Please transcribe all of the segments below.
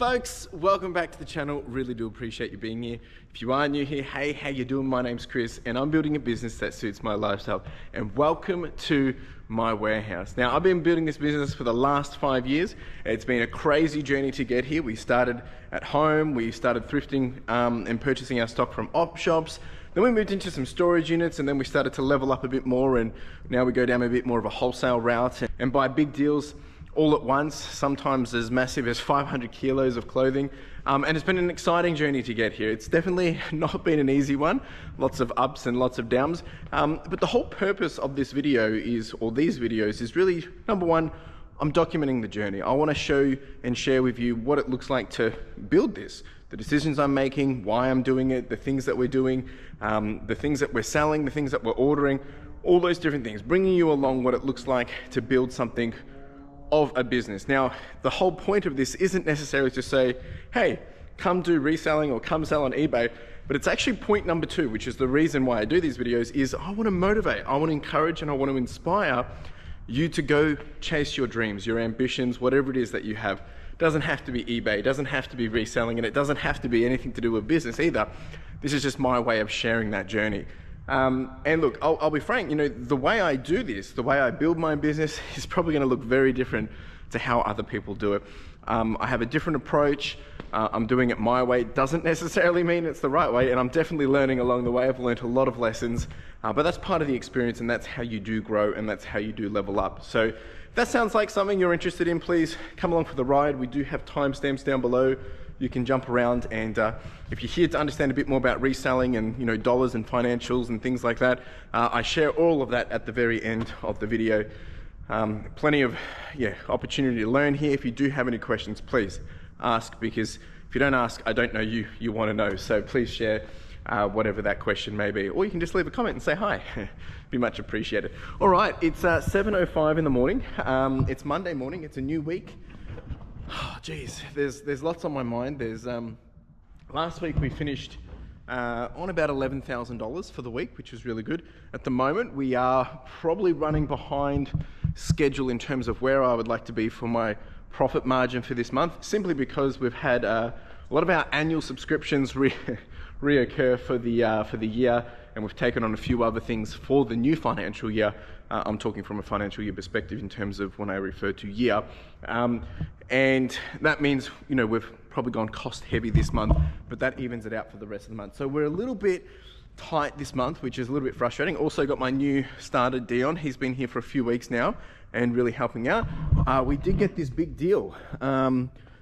Folks, welcome back to the channel. Really do appreciate you being here. If you are new here, hey, how you doing? My name's Chris and I'm building a business that suits my lifestyle. And welcome to my warehouse. Now, I've been building this business for the last 5 years. It's been a crazy journey to get here. We started at home, we started thrifting and purchasing our stock from op shops. Then we moved into some storage units and then we started to level up a bit more, and now we go down a bit more of a wholesale route and buy big deals all at once, sometimes as massive as 500 kilos of clothing. And it's been an exciting journey to get here. It's definitely not been an easy one. Lots of ups and lots of downs. But the whole purpose of this video is, or these videos, is really, number one, I'm documenting the journey. I want to show and share with you what it looks like to build this, the decisions I'm making, why I'm doing it, the things that we're doing, the things that we're selling, the things that we're ordering, all those different things, bringing you along what it looks like to build something of a business. Now, the whole point of this isn't necessarily to say, hey, come do reselling or come sell on eBay, but it's actually point number two, which is the reason why I do these videos, is I want to motivate, I want to encourage, and I want to inspire you to go chase your dreams, your ambitions, whatever it is that you have. It doesn't have to be eBay, it doesn't have to be reselling, and it doesn't have to be anything to do with business either. This is just my way of sharing that journey. And look, I'll be frank, you know, the way I do this, the way I build my business is probably going to look very different to how other people do it. I have a different approach. I'm doing it my way. It doesn't necessarily mean it's the right way, and I'm definitely learning along the way. I've learned a lot of lessons, but that's part of the experience, and that's how you do grow, and that's how you do level up. So if that sounds like something you're interested in, please come along for the ride. We do have timestamps down below. You can jump around, and if you're here to understand a bit more about reselling and, you know, dollars and financials and things like that, I share all of that at the very end of the video. Plenty of opportunity to learn here. If you do have any questions, please ask, because if you don't ask, I don't know you want to know. So please share whatever that question may be, or you can just leave a comment and say hi. Be much appreciated. All right, it's 7:05 in the morning. It's Monday morning. It's a new week. Oh, geez, there's lots on my mind. There's last week we finished on about $11,000 for the week, which was really good. At the moment, we are probably running behind schedule in terms of where I would like to be for my profit margin for this month, simply because we've had a lot of our annual subscriptions reoccur for the year, and we've taken on a few other things for the new financial year. I'm talking from a financial year perspective in terms of when I refer to year. And that means, you know, we've probably gone cost heavy this month, but that evens it out for the rest of the month. So we're a little bit tight this month, which is a little bit frustrating. Also got my new starter, Dion. He's been here for a few weeks now and really helping out. We did get this big deal.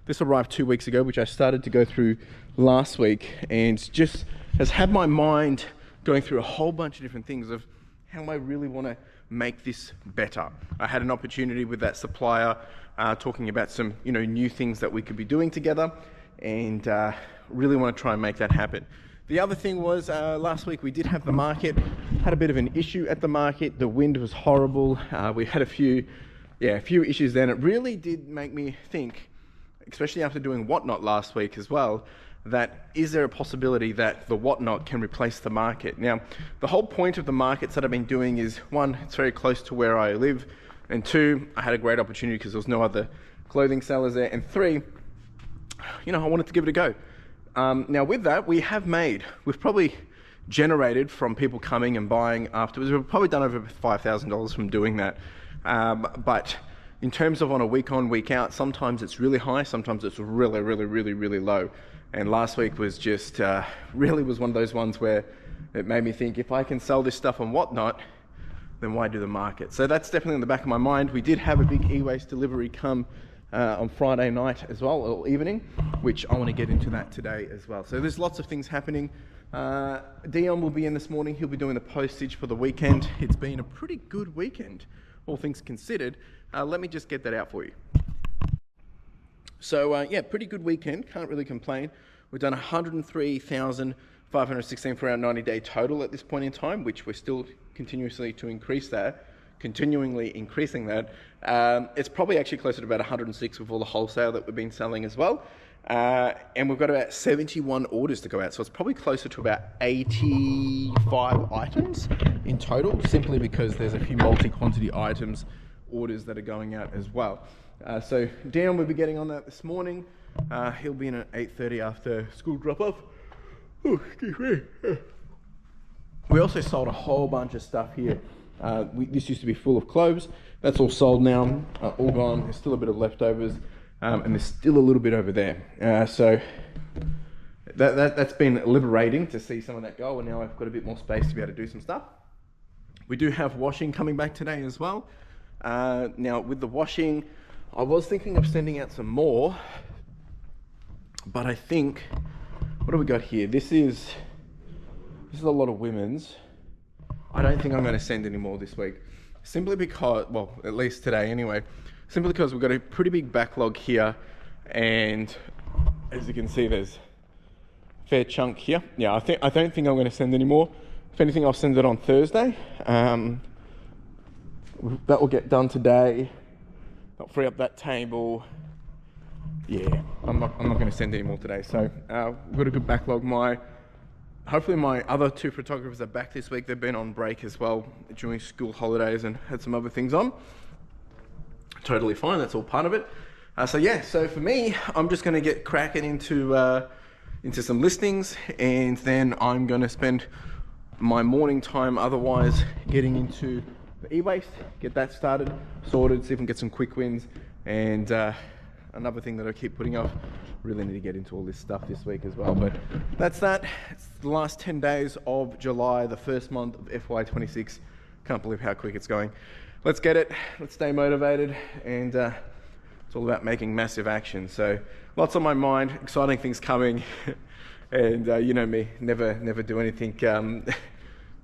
This arrived 2 weeks ago, which I started to go through last week, and just has had my mind going through a whole bunch of different things of how I really want to make this better. I had an opportunity with that supplier talking about some, you know, new things that we could be doing together, and really want to try and make that happen. The other thing was last week we did have the market, had a bit of an issue at the market. The wind was horrible. We had a few issues then. It really did make me think, especially after doing Whatnot last week as well, that is there a possibility that the Whatnot can replace the market? Now, the whole point of the markets that I've been doing is, one, it's very close to where I live, and two, I had a great opportunity because there was no other clothing sellers there, and three, you know, I wanted to give it a go. Now with that, we've probably generated from people coming and buying afterwards, we've probably done over $5,000 from doing that. But in terms of on a week on, week out, sometimes it's really high, sometimes it's really, really, really, really low. And last week was just, really was one of those ones where it made me think, if I can sell this stuff on Whatnot, then why do the market? So that's definitely in the back of my mind. We did have a big eWASTE delivery come on Friday night as well, or evening, which I want to get into that today as well. So there's lots of things happening. Dion will be in this morning. He'll be doing the postage for the weekend. It's been a pretty good weekend, all things considered. Let me just get that out for you. So yeah, pretty good weekend, can't really complain. We've done 103,516 for our 90-day total at this point in time, which we're still continuously increasing that. It's probably actually closer to about 106 with all the wholesale that we've been selling as well. And we've got about 71 orders to go out. So it's probably closer to about 85 items in total, simply because there's a few multi-quantity items orders that are going out as well. So Dion will be getting on that this morning. He'll be in at 8:30 after school drop off. Oh, excuse me. We also sold a whole bunch of stuff here. This used to be full of cloves. That's all sold now, all gone. There's still a bit of leftovers, and there's still a little bit over there. So that's been liberating to see some of that go, and now I've got a bit more space to be able to do some stuff. We do have washing coming back today as well. Now with the washing, I was thinking of sending out some more, but I think, what do we got here? This is a lot of women's. I don't think I'm going to send any more this week, simply because, well, at least today anyway, simply because we've got a pretty big backlog here, and as you can see, there's a fair chunk here. Yeah, I don't think I'm going to send any more. If anything, I'll send it on Thursday. That will get done today. I'll free up that table. Yeah, I'm not going to send any more today. So we've got a good backlog. Hopefully my other two photographers are back this week. They've been on break as well during school holidays and had some other things on. Totally fine. That's all part of it. So for me, I'm just going to get cracking into some listings, and then I'm going to spend my morning time otherwise getting into the eWASTE, get that started, sorted, see if we can get some quick wins. And another thing that I keep putting off, really need to get into all this stuff this week as well. But that's that. It's the last 10 days of July, the first month of FY26. Can't believe how quick it's going. Let's get it. Let's stay motivated. And it's all about making massive action. So lots on my mind, exciting things coming. And you know me, never do anything,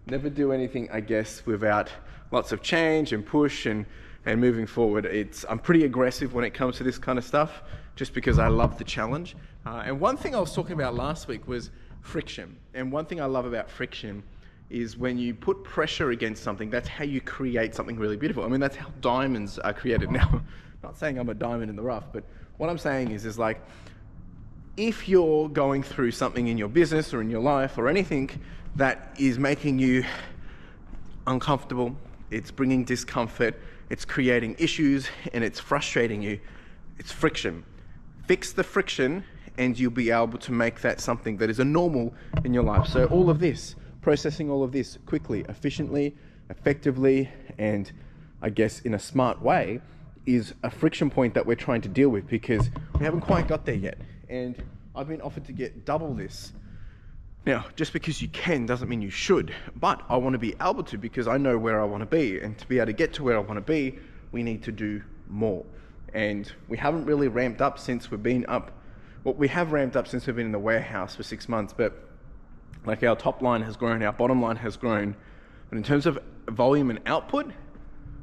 never do anything, I guess, without lots of change and push and moving forward. I'm pretty aggressive when it comes to this kind of stuff, just because I love the challenge. And one thing I was talking about last week was friction. And one thing I love about friction is when you put pressure against something, that's how you create something really beautiful. I mean, that's how diamonds are created. Now, not saying I'm a diamond in the rough, but what I'm saying is like, if you're going through something in your business or in your life or anything that is making you uncomfortable, it's bringing discomfort, it's creating issues, and it's frustrating you, it's friction. Fix the friction and you'll be able to make that something that is a normal in your life. So all of this, processing all of this quickly, efficiently, effectively, and I guess in a smart way, is a friction point that we're trying to deal with, because we haven't quite got there yet. And I've been offered to get double this. Now, just because you can doesn't mean you should, but I want to be able to, because I know where I want to be, and to be able to get to where I want to be, we need to do more. And we haven't really ramped up since we've been up. Well, we have ramped up since we've been in the warehouse for 6 months, but like our top line has grown, our bottom line has grown. But in terms of volume and output,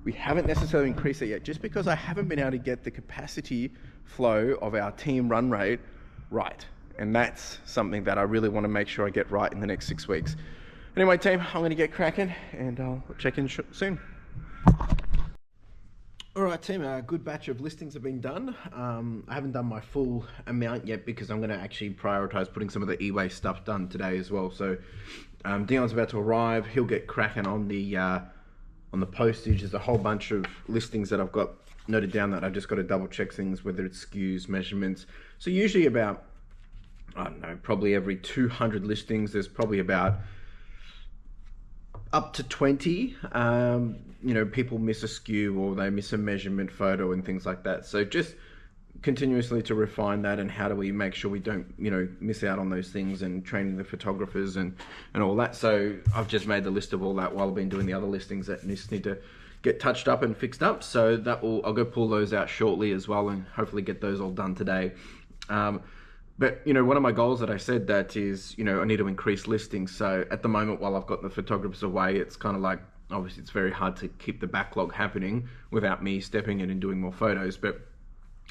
we haven't necessarily increased it yet, just because I haven't been able to get the capacity flow of our team run rate right. And that's something that I really want to make sure I get right in the next 6 weeks. Anyway, team, I'm going to get cracking, and I'll check in soon. All right, team, a good batch of listings have been done. I haven't done my full amount yet, because I'm going to actually prioritize putting some of the eWASTE stuff done today as well. So Dion's about to arrive. He'll get cracking on the postage. There's a whole bunch of listings that I've got noted down that I've just got to double check things, whether it's SKUs, measurements. So usually about, I don't know, probably every 200 listings, there's probably about up to 20, people miss a SKU or they miss a measurement photo and things like that. So just continuously to refine that, and how do we make sure we don't, miss out on those things, and training the photographers and all that. So I've just made the list of all that while I've been doing the other listings that just need to get touched up and fixed up. So I'll go pull those out shortly as well, and hopefully get those all done today. But one of my goals that I said that is, I need to increase listings. So at the moment, while I've got the photographers away, it's kind of like, obviously it's very hard to keep the backlog happening without me stepping in and doing more photos. But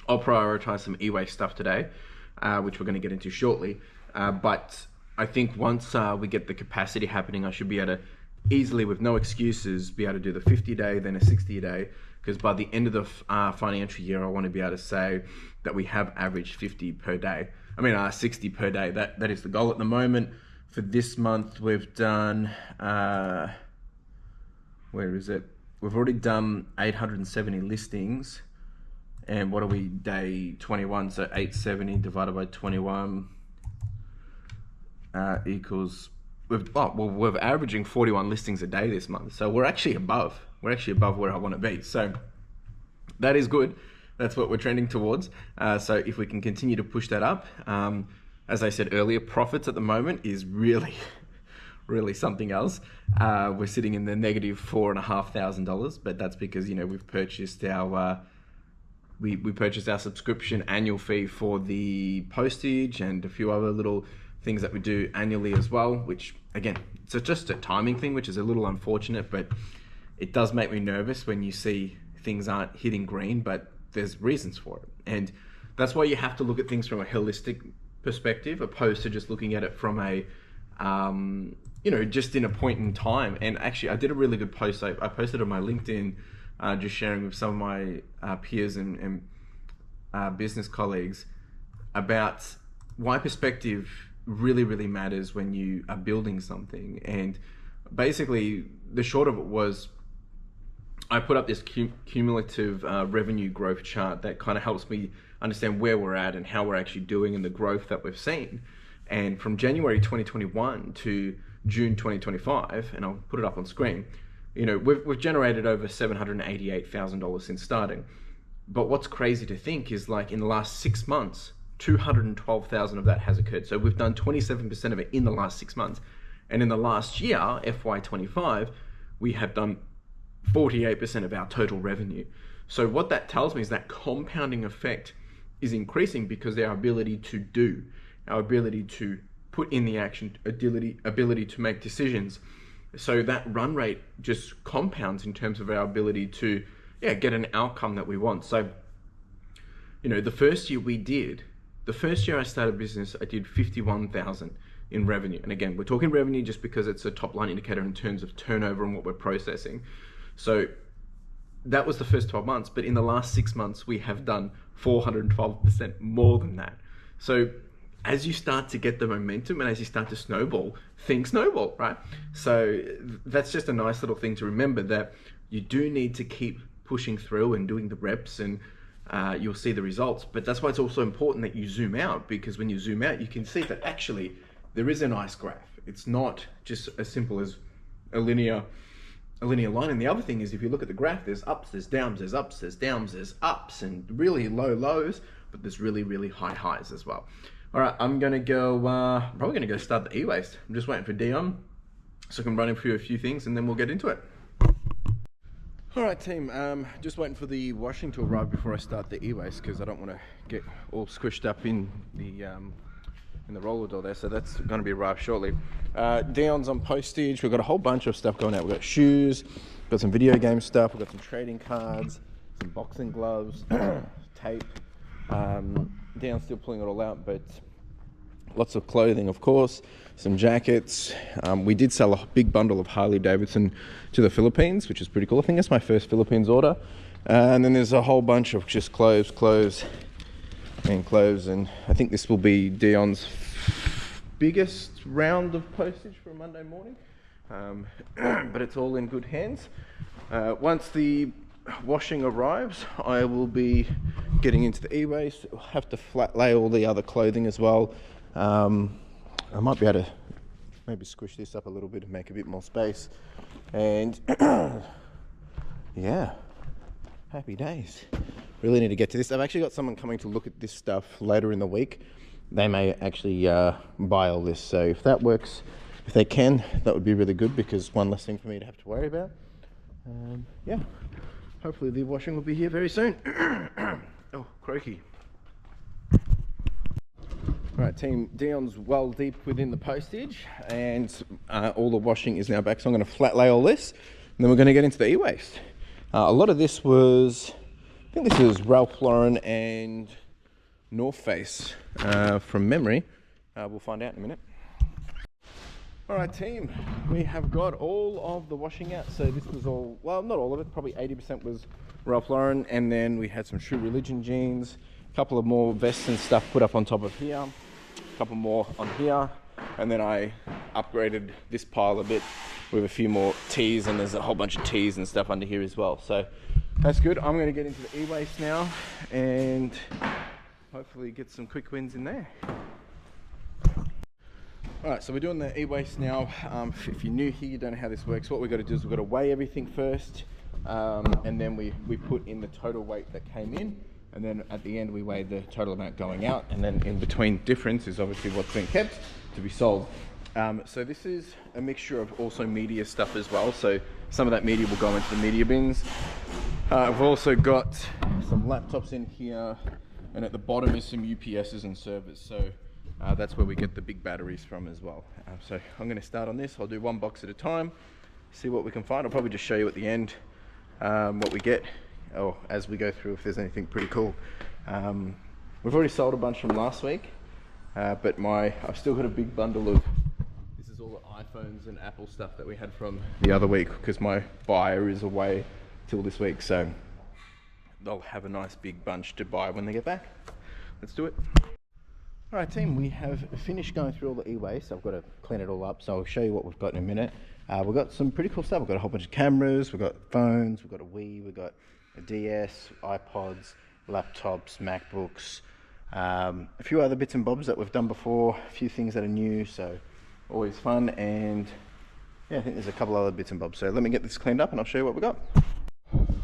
I'll prioritize some eWASTE stuff today, which we're going to get into shortly. But I think once we get the capacity happening, I should be able to easily, with no excuses, be able to do the 50-day, then a 60-day. Because by the end of the financial year, I want to be able to say that we have averaged 50 per day. 60 per day. That is the goal at the moment. For this month, we've done, where is it? We've already done 870 listings. And what are we, day 21? So 870 divided by 21 equals, we're averaging 41 listings a day this month. So we're actually above where I want to be. So that is good. That's what we're trending towards. So if we can continue to push that up, as I said earlier, profits at the moment is really something else. We're sitting in the negative $4,500, but that's because, you know, we've purchased our we purchased our subscription annual fee for the postage and a few other little things that we do annually as well, which again, it's just a timing thing, which is a little unfortunate, but it does make me nervous when you see things aren't hitting green, but there's reasons for it. And that's why you have to look at things from a holistic perspective, opposed to just looking at it from a, you know, just in a point in time. And actually, I did a really good post. I posted on my LinkedIn, just sharing with some of my peers and business colleagues about why perspective really matters when you are building something. And basically, the short of it was, I put up this cumulative revenue growth chart that kind of helps me understand where we're at and how we're actually doing and the growth that we've seen. And from January 2021 to June 2025, and I'll put it up on screen, you know, we've generated over $788,000 since starting. But what's crazy to think is, like, in the last 6 months, 212,000 of that has occurred. So we've done 27% of it in the last 6 months. And in the last year, FY25, we have done 48% of our total revenue. So what that tells me is that compounding effect is increasing because our ability to do, our ability to put in the action, ability to make decisions. So that run rate just compounds in terms of our ability to, get an outcome that we want. So, you know, the first year I started business, I did 51,000 in revenue. And again, we're talking revenue just because it's a top line indicator in terms of turnover and what we're processing. So that was the first 12 months, but in the last 6 months, we have done 412% more than that. So as you start to get the momentum and as you start to snowball, things snowball, right? So that's just a nice little thing to remember, that you do need to keep pushing through and doing the reps, and you'll see the results. But that's why it's also important that you zoom out, because when you zoom out, you can see that actually there is a nice graph. It's not just as simple as a linear line. And the other thing is, if you look at the graph, there's ups, there's downs, there's ups, there's downs, there's ups, and really low lows, but there's really high highs as well. All right, I'm gonna go, probably gonna go start the eWASTE. I'm just waiting for Dion so I can run him through a few things and then we'll get into it. All right, team, just waiting for the washing to arrive before I start the eWASTE, because I don't want to get all squished up in the roller door there, so that's going to be arrived shortly. Dions on postage. We've got a whole bunch of stuff going out. We've got shoes, got some video game stuff, we've got some trading cards, some boxing gloves, tape. Dion's still pulling it all out, but lots of clothing, of course, some jackets. We did sell a big bundle of Harley Davidson to the Philippines, which is pretty cool. I think that's my first Philippines order. And then there's a whole bunch of just clothes, and I think this will be Dion's biggest round of postage for a Monday morning. But it's all in good hands. Once the washing arrives, I will be getting into the eWASTE. I'll have to flat lay all the other clothing as well. I might be able to maybe squish this up a little bit and make a bit more space. And yeah, happy days. Really need to get to this. I've actually got someone coming to look at this stuff later in the week. They may actually buy all this. So if that works, if they can, that would be really good, because one less thing for me to have to worry about. Yeah, hopefully the washing will be here very soon. Oh, croaky. All right, team, Dion's well deep within the postage, and all the washing is now back. So I'm going to flat lay all this, and then we're going to get into the eWASTE. A lot of this was, I think this is Ralph Lauren and North Face from memory. We'll find out in a minute. All right, team, we have got all of the washing out. So this was all, well, not all of it, probably 80% was Ralph Lauren, and then we had some True Religion jeans, a couple of more vests and stuff put up on top of here, a couple more on here, and then I upgraded this pile a bit with a few more tees, and there's a whole bunch of tees and stuff under here as well. So That's good. I'm going to get into the eWASTE now and hopefully get some quick wins in there. Alright, so we're doing the eWASTE now. If you're new here, you don't know how this works, what we've got to do is we've got to weigh everything first, and then we put in the total weight that came in, and then at the end we weigh the total amount going out, and then in between difference is obviously what's being kept to be sold. So this is a mixture of also media stuff as well, so some of that media will go into the media bins. I've also got some laptops in here, and at the bottom is some UPSs and servers, so that's where we get the big batteries from as well. So I'm going to start on this. I'll do one box at a time, see what we can find. I'll probably just show you at the end what we get, or as we go through if there's anything pretty cool. We've already sold a bunch from last week, but I've still got a big bundle of, this is all the iPhones and Apple stuff that we had from the other week, because my buyer is away till this week, so they'll have a nice big bunch to buy when they get back. Let's do it. Alright team, we have finished going through all the eWASTE. I've got to clean it all up, so I'll show you what we've got in a minute. We've got some pretty cool stuff. We've got a whole bunch of cameras, we've got phones, we've got a Wii, we've got a DS, iPods, laptops, MacBooks, a few other bits and bobs that we've done before, a few things that are new, so always fun. And yeah, I think there's a couple other bits and bobs. So let me get this cleaned up and I'll show you what we've got.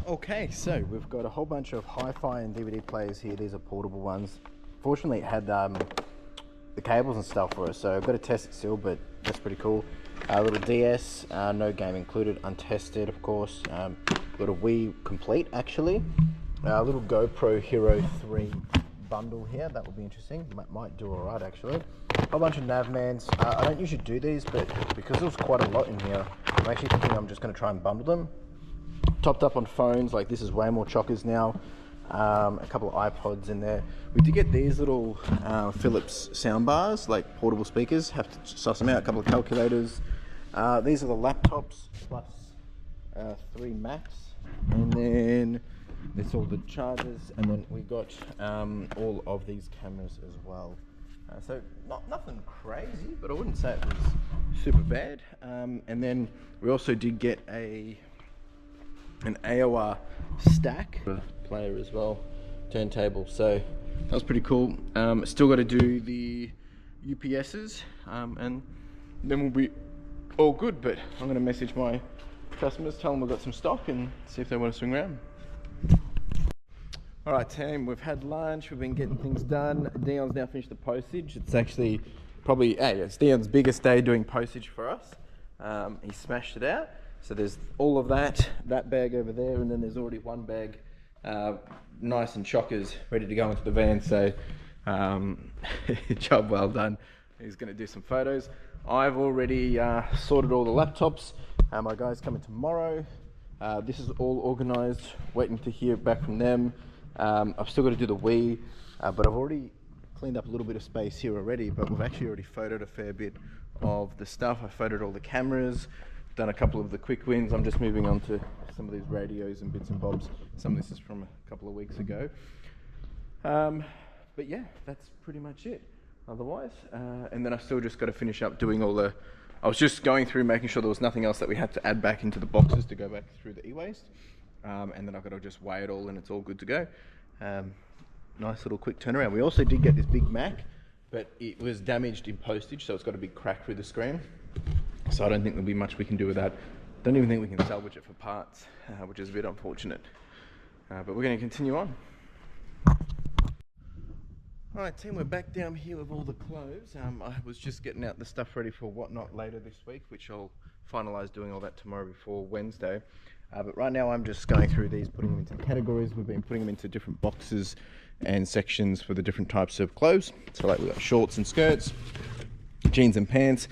Okay, so we've got a whole bunch of hi-fi and DVD players here. These are portable ones. Fortunately, it had the cables and stuff for us, so I've got to test it still, but that's pretty cool. A little DS, no game included, untested, of course. Got a Wii complete, actually. A little GoPro Hero 3 bundle here. That would be interesting. Might do all right, actually. A whole bunch of Navmans. I don't usually do these, but because there's quite a lot in here, I'm actually thinking I'm just going to try and bundle them. Topped up on phones, like this is way more chockers now. A couple of iPods in there. We did get these little Philips soundbars, like portable speakers. Have to suss them out. A couple of calculators. These are the laptops plus 3 Macs, and then there's all the chargers, and then we got all of these cameras as well. So nothing crazy, but I wouldn't say it was super bad. And then we also did get an AOR stack player as well, turntable, so that was pretty cool. Still got to do the UPSs, and then we'll be all good. But I'm going to message my customers, tell them we've got some stock, and see if they want to swing around. Alright team, we've had lunch, we've been getting things done. Dions now finished the postage. It's actually probably, it's Dion's biggest day doing postage for us. He smashed it out. So there's all of that bag over there, and then there's already one bag nice and chockers ready to go into the van. So job well done. He's going to do some photos. I've already sorted all the laptops. My guy's coming tomorrow. This is all organized, waiting to hear back from them. I've still got to do the Wii, but I've already cleaned up a little bit of space here already, but we've actually already photoed a fair bit of the stuff. I photoed all the cameras, done a couple of the quick wins. I'm just moving on to some of these radios and bits and bobs. Some of this is from a couple of weeks ago. But yeah, that's pretty much it otherwise. And then I still just got to finish up doing all the, I was just going through making sure there was nothing else that we had to add back into the boxes to go back through the eWASTE. And then I've got to just weigh it all and it's all good to go. Nice little quick turnaround. We also did get this big Mac, but it was damaged in postage, so it's got a big crack through the screen. So I don't think there'll be much we can do with that. Don't even think we can salvage it for parts, which is a bit unfortunate. But we're going to continue on. Alright team, we're back down here with all the clothes. I was just getting out the stuff ready for whatnot later this week, which I'll finalise doing all that tomorrow before Wednesday. But right now I'm just going through these, putting them into categories. We've been putting them into different boxes and sections for the different types of clothes. So like we've got shorts and skirts, jeans and pants,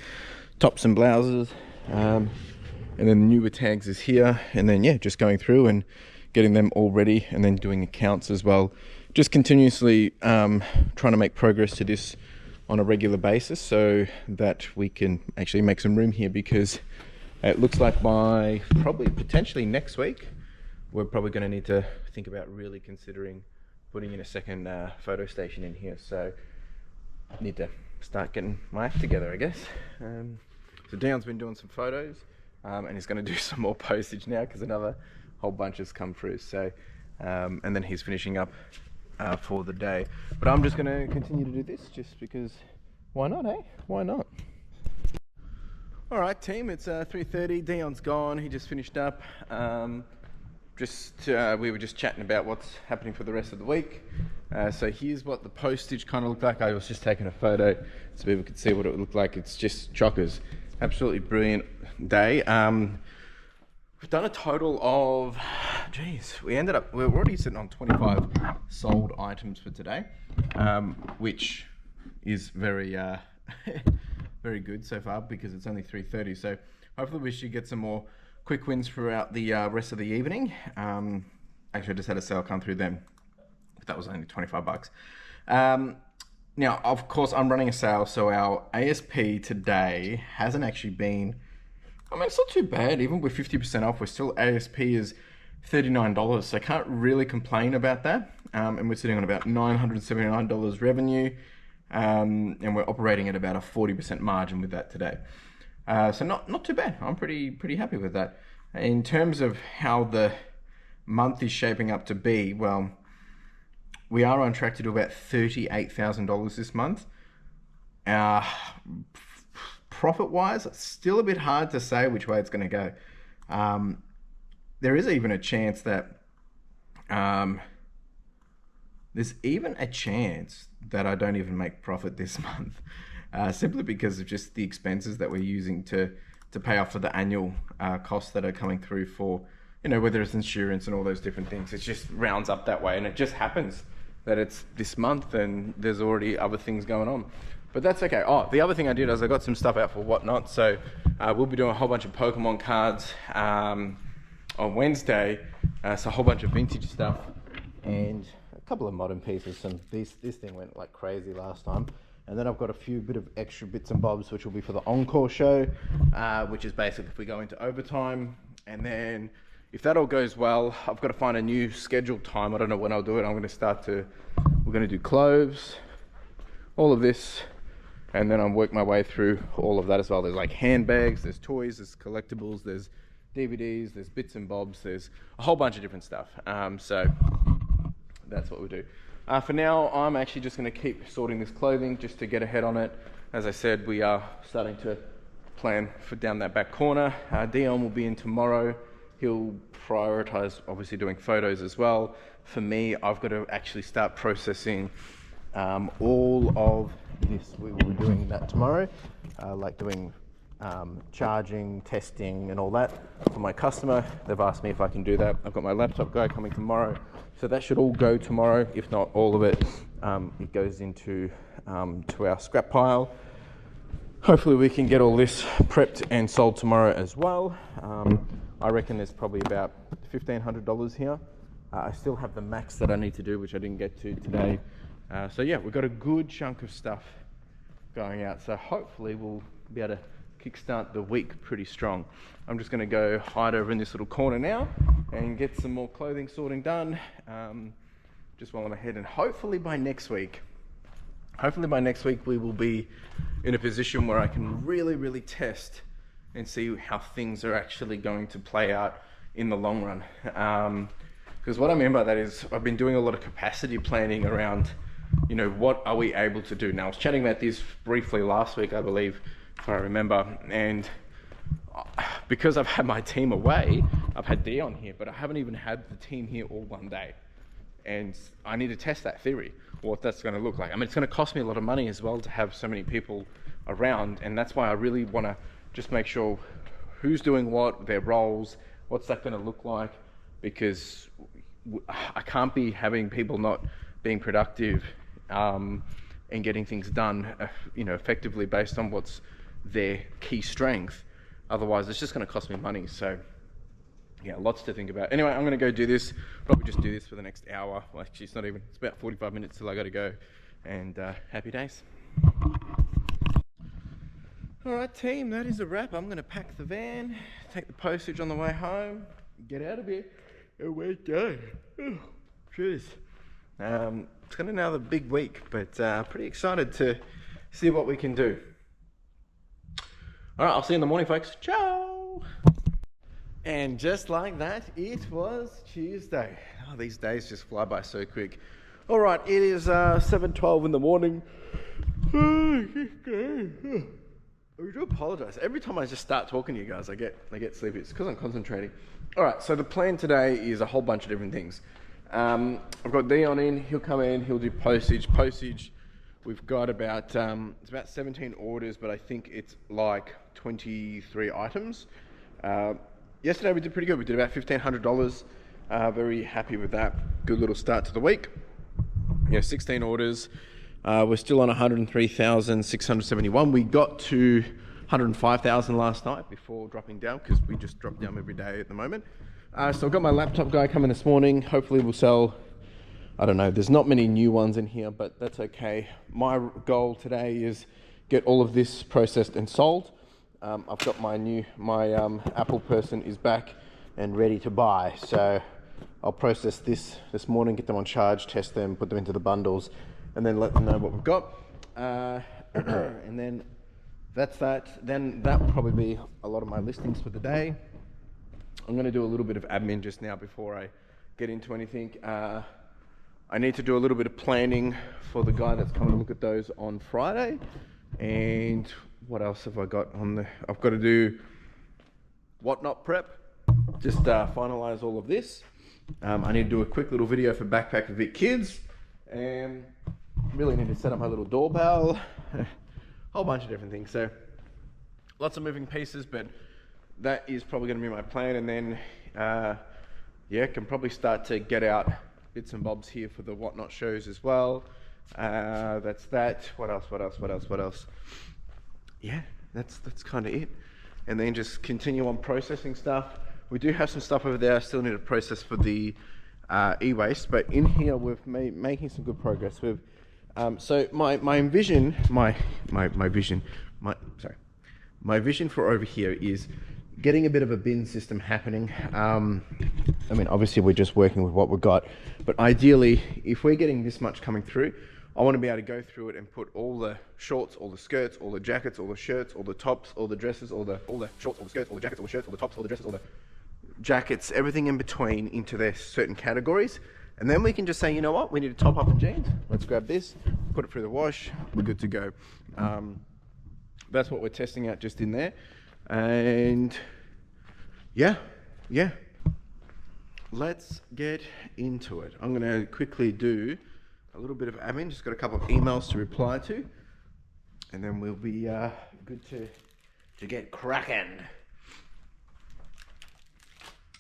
tops and blouses, and then the newer tags is here. And then yeah, just going through and getting them all ready, and then doing accounts as well. Just continuously trying to make progress to this on a regular basis so that we can actually make some room here, because it looks like by probably potentially next week, we're probably going to need to think about really considering putting in a second photo station in here. So I need to start getting my act together, I guess. So Dion's been doing some photos, and he's going to do some more postage now, because another whole bunch has come through. So, and then he's finishing up for the day. But I'm just going to continue to do this just because why not, eh? Why not? All right, team, it's 3:30. Dion's gone. He just finished up. We were just chatting about what's happening for the rest of the week. So here's what the postage kind of looked like. I was just taking a photo so people could see what it would look like. It's just chockers. Absolutely brilliant day. We've done a total of, we're already sitting on 25 sold items for today, which is very, very good so far because it's only 3:30. So hopefully we should get some more quick wins throughout the rest of the evening. Actually, I just had a sale come through them, but that was only 25 bucks. Now, of course, I'm running a sale, so our ASP today hasn't actually been, I mean, it's not too bad. Even with 50% off, we're still, ASP is $39, so I can't really complain about that. And we're sitting on about $979 revenue, and we're operating at about a 40% margin with that today. So not too bad. I'm pretty happy with that. In terms of how the month is shaping up to be, well, we are on track to do about $38,000 this month. Profit-wise, still a bit hard to say which way it's going to go. There is even a chance that I don't even make profit this month. Simply because of just the expenses that we're using to pay off for the annual costs that are coming through for, whether it's insurance and all those different things. It just rounds up that way, and it just happens that it's this month and there's already other things going on. But that's okay. Oh, the other thing I did is I got some stuff out for Whatnot. So we'll be doing a whole bunch of Pokemon cards on Wednesday. So a whole bunch of vintage stuff and a couple of modern pieces. And this thing went like crazy last time. And then I've got a few bit of extra bits and bobs, which will be for the encore show, which is basically if we go into overtime. And then if that all goes well, I've got to find a new scheduled time. I don't know when I'll do it. We're going to do clothes, all of this, and then I'll work my way through all of that as well. There's like handbags, there's toys, there's collectibles, there's DVDs, there's bits and bobs, there's a whole bunch of different stuff. So that's what we do. For now, I'm actually just going to keep sorting this clothing just to get ahead on it. As I said, we are starting to plan for down that back corner. Dion will be in tomorrow. He'll prioritize obviously doing photos as well. For me, I've got to actually start processing all of this. We will be doing that tomorrow, like doing charging, testing and all that for my customer. They've asked me if I can do that. I've got my laptop guy coming tomorrow, so that should all go tomorrow. If not all of it, it goes into to our scrap pile. Hopefully we can get all this prepped and sold tomorrow as well. I reckon there's probably about $1,500 here. I still have the max that I need to do, which I didn't get to today. So yeah, we've got a good chunk of stuff going out. So hopefully we'll be able to kickstart the week pretty strong. I'm just going to go hide over in this little corner now and get some more clothing sorting done, just while I'm ahead. And hopefully by next week we will be in a position where I can really test and see how things are actually going to play out in the long run. Because what I mean by that is I've been doing a lot of capacity planning around, what are we able to do? Now, I was chatting about this briefly last week, I believe, if I remember. And because I've had my team away, I've had Dion here, but I haven't even had the team here all one day. And I need to test that theory, what that's going to look like. I mean, it's going to cost me a lot of money as well to have so many people around. And that's why I really want to just make sure who's doing what, their roles, what's that going to look like, because I can't be having people not being productive and getting things done, effectively based on what's their key strength. Otherwise, it's just going to cost me money. So, yeah, lots to think about. Anyway, I'm going to go do this. Probably just do this for the next hour. Well, actually, it's about 45 minutes till I got to go. And happy days. All right, team, that is a wrap. I'm going to pack the van, take the postage on the way home, get out of here, and we go. Oh, cheers. It's going to be another big week, but pretty excited to see what we can do. All right, I'll see you in the morning, folks. Ciao. And just like that, it was Tuesday. Oh, these days just fly by so quick. All right, it is 7:12 in the morning. I do apologize. Every time I just start talking to you guys, I get sleepy. It's because I'm concentrating. All right, so the plan today is a whole bunch of different things. I've got Dion in. He'll come in. He'll do postage. We've got about it's about 17 orders, but I think it's like 23 items. Yesterday we did pretty good. We did about $1,500. Very happy with that. Good little start to the week. 16 orders. We're still on 103,671. We got to 105,000 last night before dropping down because we just drop down every day at the moment. So I've got my laptop guy coming this morning. Hopefully we'll sell, I don't know, there's not many new ones in here, but that's okay. My goal today is get all of this processed and sold. I've got my Apple person is back and ready to buy. So I'll process this morning, get them on charge, test them, put them into the bundles, and then let them know what we've got. And then that's that. Then that will probably be a lot of my listings for the day. I'm going to do a little bit of admin just now before I get into anything. I need to do a little bit of planning for the guy that's coming to look at those on Friday. And what else have I got on the... I've got to do whatnot prep. Just finalize all of this. I need to do a quick little video for Backpack with Vic Kids. And really need to set up my little doorbell. A whole bunch of different things. So lots of moving pieces, but that is probably going to be my plan. And then, can probably start to get out bits and bobs here for the whatnot shows as well. That's that. What else? Yeah, that's kind of it. And then just continue on processing stuff. We do have some stuff over there I still need to process for the eWASTE, but in here we're making some good progress. So my vision for over here is getting a bit of a bin system happening. I mean, obviously we're just working with what we've got, but ideally, if we're getting this much coming through, I want to be able to go through it and put all the shorts, all the skirts, all the jackets, all the shirts, all the tops, all the dresses, all the shorts, all the skirts, all the jackets, all the shirts, all the tops, all the dresses, all the jackets, everything in between into their certain categories. And then we can just say, you know what, we need a top up and jeans. Let's grab this, put it through the wash, we're good to go. That's what we're testing out just in there. And yeah. Let's get into it. I'm going to quickly do a little bit of admin. Just got a couple of emails to reply to, and then we'll be good to get cracking.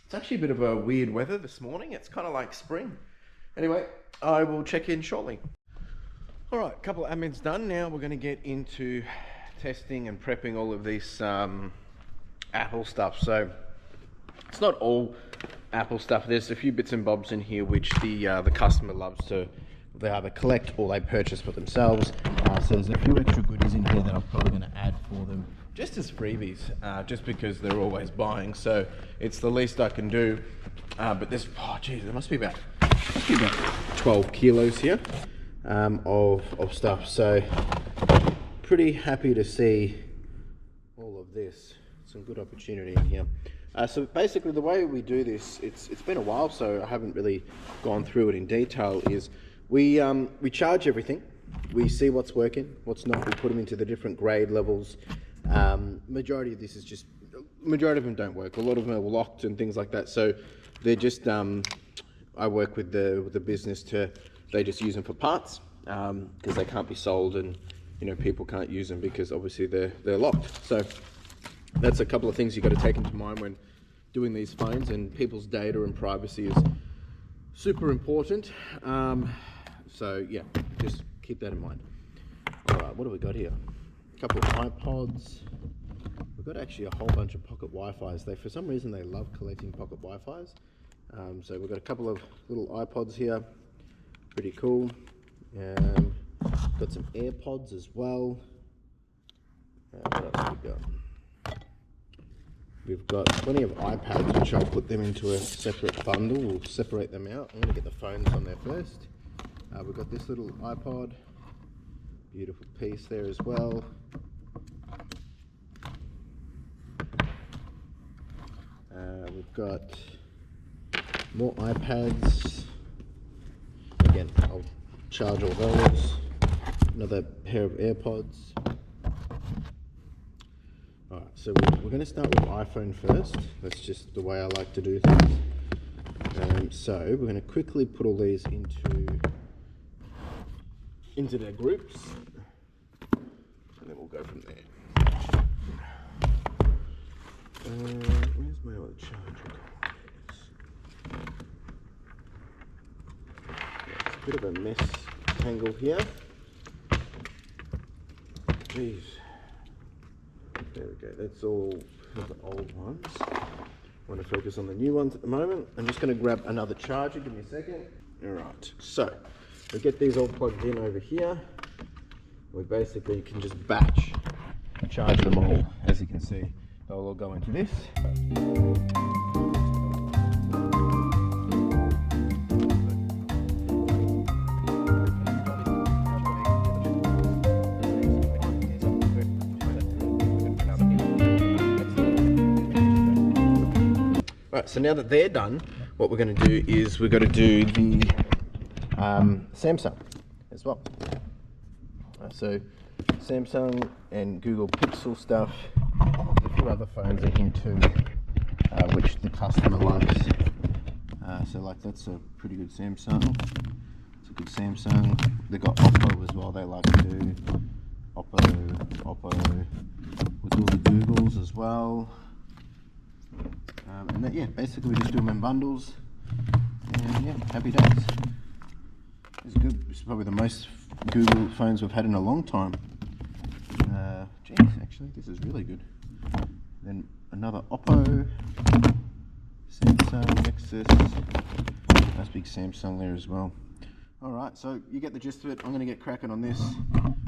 It's actually a bit of a weird weather this morning. It's kind of like spring. Anyway, I will check in shortly. All right, a couple of admins done. Now we're going to get into testing and prepping all of this Apple stuff. So it's not all Apple stuff. There's a few bits and bobs in here which the customer loves to. They either collect or they purchase for themselves. So there's a few extra goodies in here that I'm probably going to add for them just as freebies, just because they're always buying. So it's the least I can do. But this, there must be about 12 kilos here of stuff. So pretty happy to see all of this. Some good opportunity in here. So basically the way we do this, it's been a while, so I haven't really gone through it in detail, is we charge everything. We see what's working, what's not. We put them into the different grade levels. Majority of them don't work. A lot of them are locked and things like that. So they're just, I work with the business they just use them for parts, because they can't be sold, and people can't use them because obviously they're locked. So that's a couple of things you got to take into mind when doing these phones, and people's data and privacy is super important. So yeah, just keep that in mind. All right, what do we got here? A couple of iPods. We've got actually a whole bunch of pocket Wi-Fis. For some reason, they love collecting pocket Wi-Fis. So we've got a couple of little iPods here. Pretty cool. Got some AirPods as well. What else have we got? We've got plenty of iPads, which I'll put them into a separate bundle. We'll separate them out. I'm going to get the phones on there first. We've got this little iPod. Beautiful piece there as well. We've got more iPads. Again, I'll charge all those. Another pair of AirPods. Alright, so we're going to start with iPhone first. That's just the way I like to do things. So we're going to quickly put all these into their groups, and then we'll go from there. Where's my other charger? It's a bit of a mess tangle here. Jeez. There we go. That's all the old ones. I want to focus on the new ones at the moment. I'm just going to grab another charger. Give me a second. Alright, so we get these all plugged in over here. We basically can just batch charge them all. As you can see, they'll all go into this. Right, so now that they're done, what we're going to do is we've got to do the Samsung as well. So Samsung and Google Pixel stuff. There's a few other phones in here too, which the customer likes. So like that's a pretty good Samsung. It's a good Samsung. They've got Oppo as well. They like to do Oppo with all the Googles as well. And then, yeah, basically we just do them in bundles, and yeah, happy days. It's good. It's probably the most Google phones we've had in a long time. Geez, actually, this is really good. Then another Oppo, Samsung, Nexus. Nice big Samsung there as well. All right, so you get the gist of it. I'm going to get cracking on this.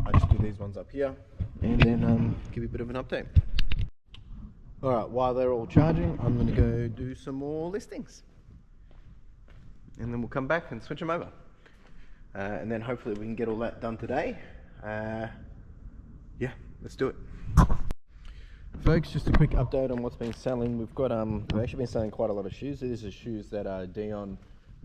I just do these ones up here, and then give you a bit of an update. Alright, while they're all charging, I'm going to go do some more listings. And then we'll come back and switch them over. And then hopefully we can get all that done today. Yeah, let's do it. Folks, just a quick update on what's been selling. We've actually been selling quite a lot of shoes. These are shoes that Dion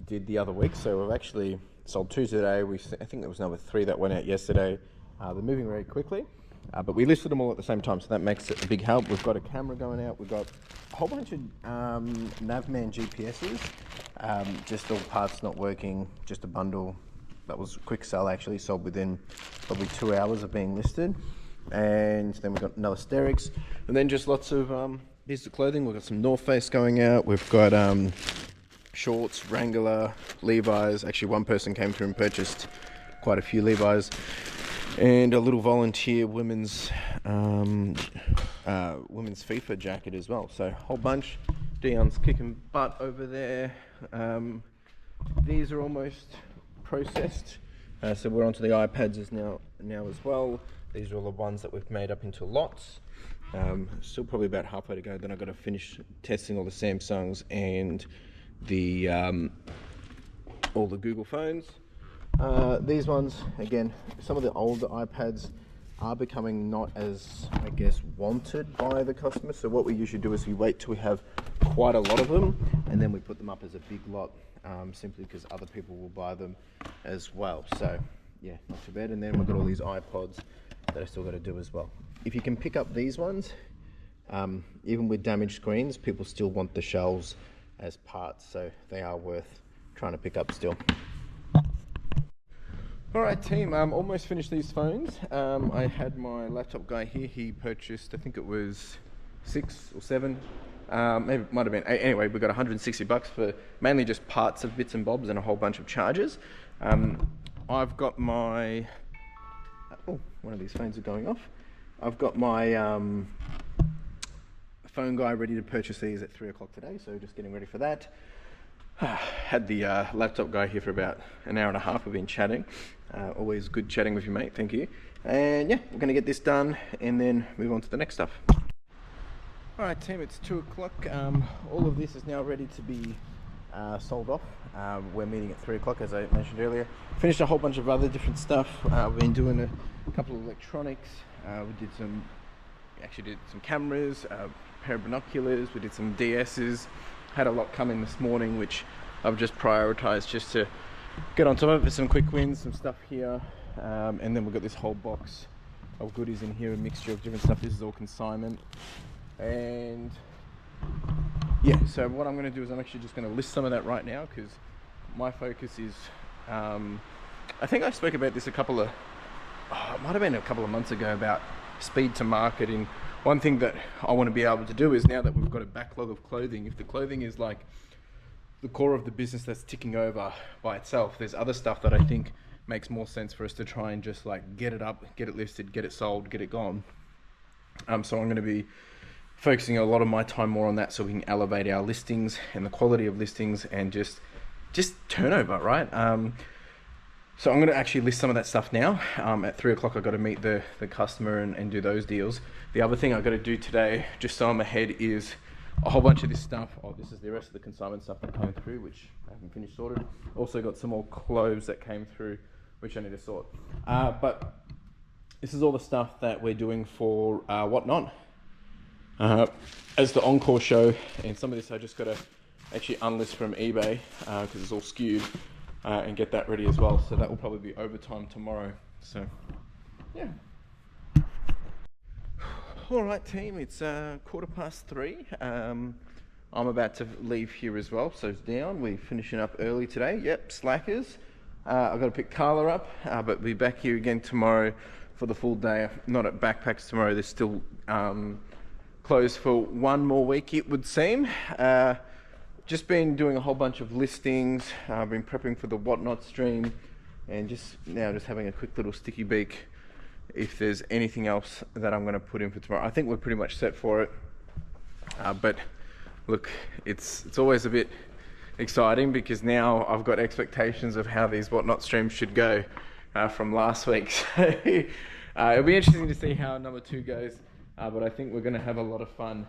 did the other week. So we've actually sold 2 today. I think there was another 3 that went out yesterday. They're moving very quickly. But we listed them all at the same time, so that makes it a big help. We've got a camera going out. We've got a whole bunch of Navman GPSs, just all parts not working, just a bundle. That was a quick sell, actually, sold within probably 2 hours of being listed. And then we've got another Sterix, and then just lots of pieces of clothing. We've got some North Face going out. We've got shorts, Wrangler, Levi's. Actually, one person came through and purchased quite a few Levi's. And a little volunteer women's FIFA jacket as well. So a whole bunch. Dion's kicking butt over there. These are almost processed. So we're onto the iPads now as well. These are all the ones that we've made up into lots. Still probably about halfway to go. Then I've got to finish testing all the Samsungs and the all the Google phones. These ones, again, some of the older iPads are becoming not as, I guess, wanted by the customer. So what we usually do is we wait till we have quite a lot of them, and then we put them up as a big lot, simply because other people will buy them as well. So yeah, not too bad. And then we've got all these iPods that I still got to do as well. If you can pick up these ones, even with damaged screens, people still want the shells as parts, so they are worth trying to pick up still. Alright team, almost finished these phones. I had my laptop guy here. He purchased, I think it was 6 or 7, maybe it might have been 8. Anyway, we got 160 bucks for mainly just parts of bits and bobs and a whole bunch of chargers. I've got my, oh, one of these phones are going off. I've got my phone guy ready to purchase these at 3 o'clock today, so just getting ready for that. Had the laptop guy here for about an hour and a half. We've been chatting. Always good chatting with you, mate. Thank you. And yeah, we're going to get this done and then move on to the next stuff. Alright team, it's 2 o'clock. All of this is now ready to be sold off. We're meeting at 3 o'clock, as I mentioned earlier. Finished a whole bunch of other different stuff. We've been doing a couple of electronics. We actually did some cameras, a pair of binoculars. We did some DSs. had a lot come in this morning, which I've just prioritized just to get on top of it. Some quick wins, some stuff here, and then we've got this whole box of goodies in here, a mixture of different stuff. This is all consignment. And yeah, so what I'm going to do is I'm actually just going to list some of that right now, because my focus is, I think I spoke about this it might have been a couple of months ago, about speed to market. And one thing that I want to be able to do is, now that we've got a backlog of clothing, if the clothing is like the core of the business that's ticking over by itself, there's other stuff that I think makes more sense for us to try and just like get it up, get it listed, get it sold, get it gone. So I'm going to be focusing a lot of my time more on that, so we can elevate our listings and the quality of listings and just turnover, right? So I'm going to actually list some of that stuff now. At 3 o'clock I've got to meet the customer and do those deals. The other thing I've got to do today, just so I'm ahead, is a whole bunch of this stuff. Oh, this is the rest of the consignment stuff that came through, which I haven't finished sorted. Also got some more clothes that came through, which I need to sort. But this is all the stuff that we're doing for Whatnot as the encore show. And some of this I just got to actually unlist from eBay because it's all skewed, and get that ready as well. So that will probably be overtime tomorrow. So yeah. All right, team, it's 3:15. I'm about to leave here as well, so it's down. We're finishing up early today. Yep, slackers. I've got to pick Carla up, but we'll be back here again tomorrow for the full day. Not at Backpacks tomorrow. They're still closed for one more week, it would seem. Just been doing a whole bunch of listings. I've been prepping for the Whatnot stream, and just having a quick little sticky beak if there's anything else that I'm going to put in for tomorrow. I think we're pretty much set for it. But look, it's always a bit exciting, because now I've got expectations of how these Whatnot streams should go from last week. So it'll be interesting to see how number 2 goes. But I think we're going to have a lot of fun,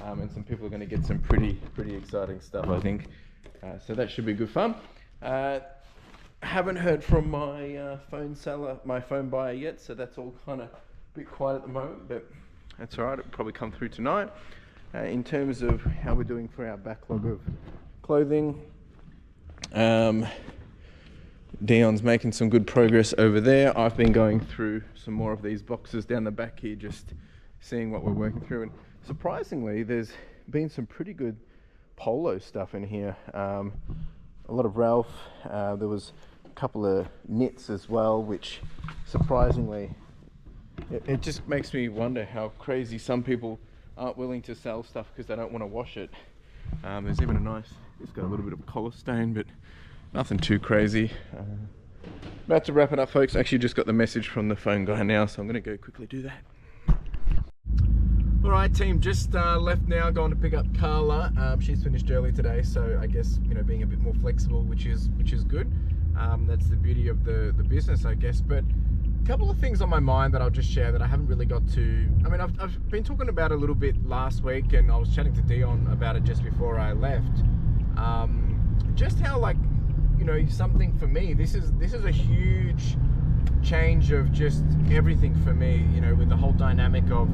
and some people are going to get some pretty exciting stuff, I think. So that should be good fun. Haven't heard from my my phone buyer yet, so that's all kind of a bit quiet at the moment, but that's all right. It'll probably come through tonight. In terms of how we're doing for our backlog of clothing, Dion's making some good progress over there. I've been going through some more of these boxes down the back here, just seeing what we're working through, and surprisingly there's been some pretty good polo stuff in here. A lot of Ralph. There was a couple of knits as well, which surprisingly, it just makes me wonder how crazy some people aren't willing to sell stuff because they don't want to wash it. There's even it's got a little bit of a collar stain, but nothing too crazy. About to wrap it up, folks. Actually just got the message from the phone guy now, so I'm going to go quickly do that. Alright, team, just left now, going to pick up Carla. She's finished early today, so I guess, being a bit more flexible, which is good. That's the beauty of the business, I guess. But a couple of things on my mind that I'll just share that I haven't really got to. I mean, I've been talking about it a little bit last week, and I was chatting to Dion about it just before I left. Just how, something for me, this is a huge change of just everything for me, with the whole dynamic of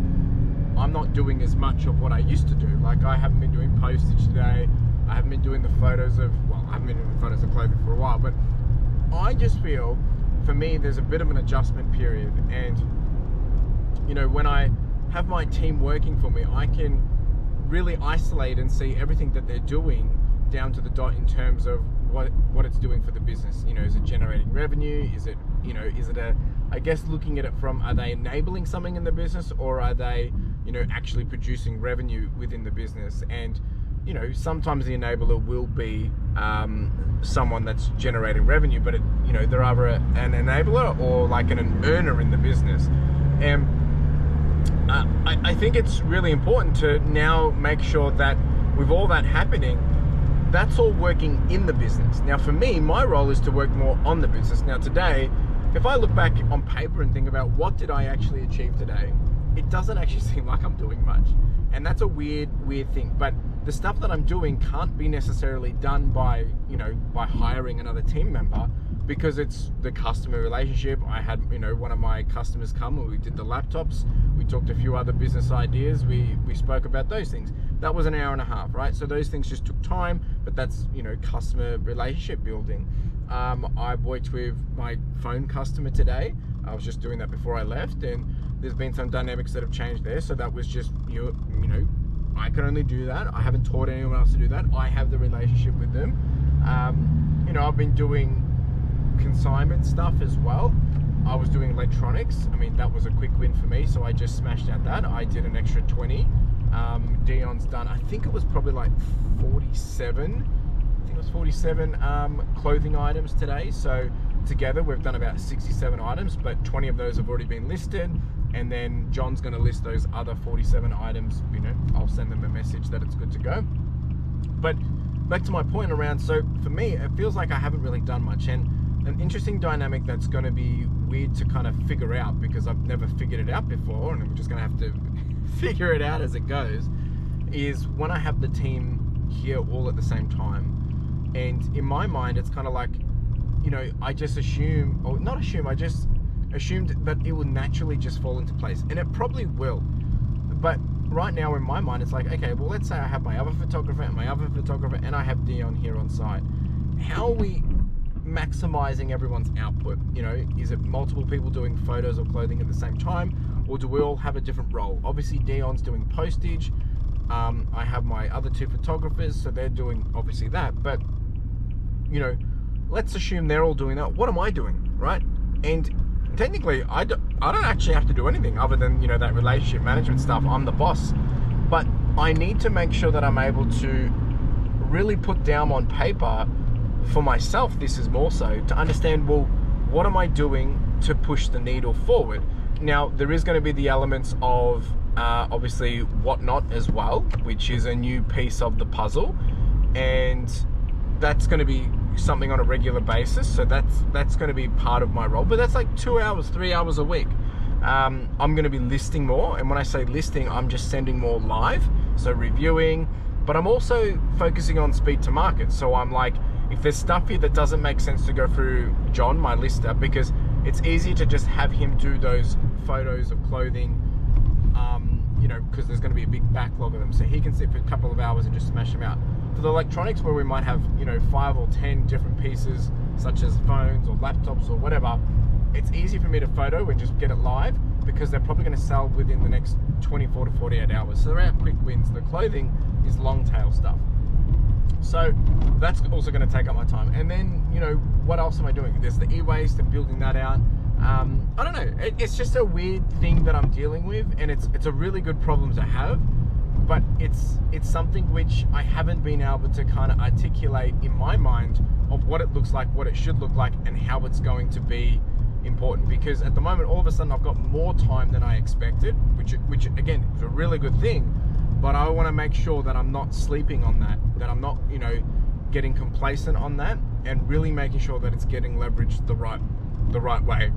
I'm not doing as much of what I used to do. Like, I haven't been doing postage today. I haven't been doing the photos of, I haven't been doing photos of clothing for a while, but I just feel, for me, there's a bit of an adjustment period. And, when I have my team working for me, I can really isolate and see everything that they're doing down to the dot in terms of what it's doing for the business. Is it generating revenue? Is it I guess looking at it from, are they enabling something in the business, or are they, actually producing revenue within the business? And, sometimes the enabler will be someone that's generating revenue, but they're either an enabler or like an earner in the business. And I think it's really important to now make sure that with all that happening, that's all working in the business. Now, for me, my role is to work more on the business. Now, today, if I look back on paper and think about what did I actually achieve today, it doesn't actually seem like I'm doing much. And that's a weird thing. But the stuff that I'm doing can't be necessarily done by hiring another team member, because it's the customer relationship. I had, one of my customers come and we did the laptops. We talked a few other business ideas. We spoke about those things. that was an hour and a half, right? So those things just took time, but that's, you know, customer relationship building. I worked with my phone customer today. I was just doing that before I left, and there's been some dynamics that have changed there. So that was just, you know, I can only do that. I haven't taught anyone else to do that. I have the relationship with them. You know, I've been doing consignment stuff as well. I was doing electronics. I mean, that was a quick win for me, so I just smashed out that. I did an extra 20. Dion's done, I think it was probably like 47. I think it was 47 clothing items today. So together we've done about 67 items, but 20 of those have already been listed. And then John's going to list those other 47 items. You know, I'll send them a message that it's good to go. But back to my point around, so for me, it feels like I haven't really done much. And an interesting dynamic that's going to be weird to kind of figure out, because I've never figured it out before, and I'm just going to have to figure it out as it goes, is when I have the team here all at the same time. And in my mind, it's kind of like, you know, I just assume, or not assume, I just assumed that it will naturally just fall into place, and it probably will. But right now in my mind, it's like, okay, well, let's say I have my other photographer and my other photographer, and I have Dion here on site. How are we maximizing everyone's output? You know, is it multiple people doing photos of clothing at the same time, or do we all have a different role? Obviously Dion's doing postage. I have my other two photographers, so they're doing obviously that. But, you know, let's assume they're all doing that. What am I doing, right? And technically, I don't actually have to do anything other than, you know, that relationship management stuff. I'm the boss. But I need to make sure that I'm able to really put down on paper for myself, this is more so, to understand, well, what am I doing to push the needle forward? Now, there is going to be the elements of, obviously, Whatnot as well, which is a new piece of the puzzle. And that's going to be something on a regular basis, so that's going to be part of my role, but that's like 2 hours, 3 hours a week. I'm going to be listing more, and when I say listing, I'm just sending more live, so reviewing, but I'm also focusing on speed to market. So I'm like, if there's stuff here that doesn't make sense to go through John, my lister, because it's easier to just have him do those photos of clothing, you know, because there's going to be a big backlog of them, so he can sit for a couple of hours and just smash them out. For the electronics, where we might have, you know, 5 or 10 different pieces, such as phones or laptops or whatever, it's easy for me to photo and just get it live, because they're probably going to sell within the next 24 to 48 hours. So they're our quick wins. The clothing is long tail stuff. So that's also going to take up my time. And then, you know, what else am I doing? There's the eWASTE and building that out. I don't know. It's just a weird thing that I'm dealing with, and it's a really good problem to have. But it's something which I haven't been able to kind of articulate in my mind of what it looks like, what it should look like, and how it's going to be important. Because at the moment, all of a sudden, I've got more time than I expected, which again is a really good thing. But I want to make sure that I'm not sleeping on that I'm not, you know, getting complacent on that, and really making sure that it's getting leveraged the right way.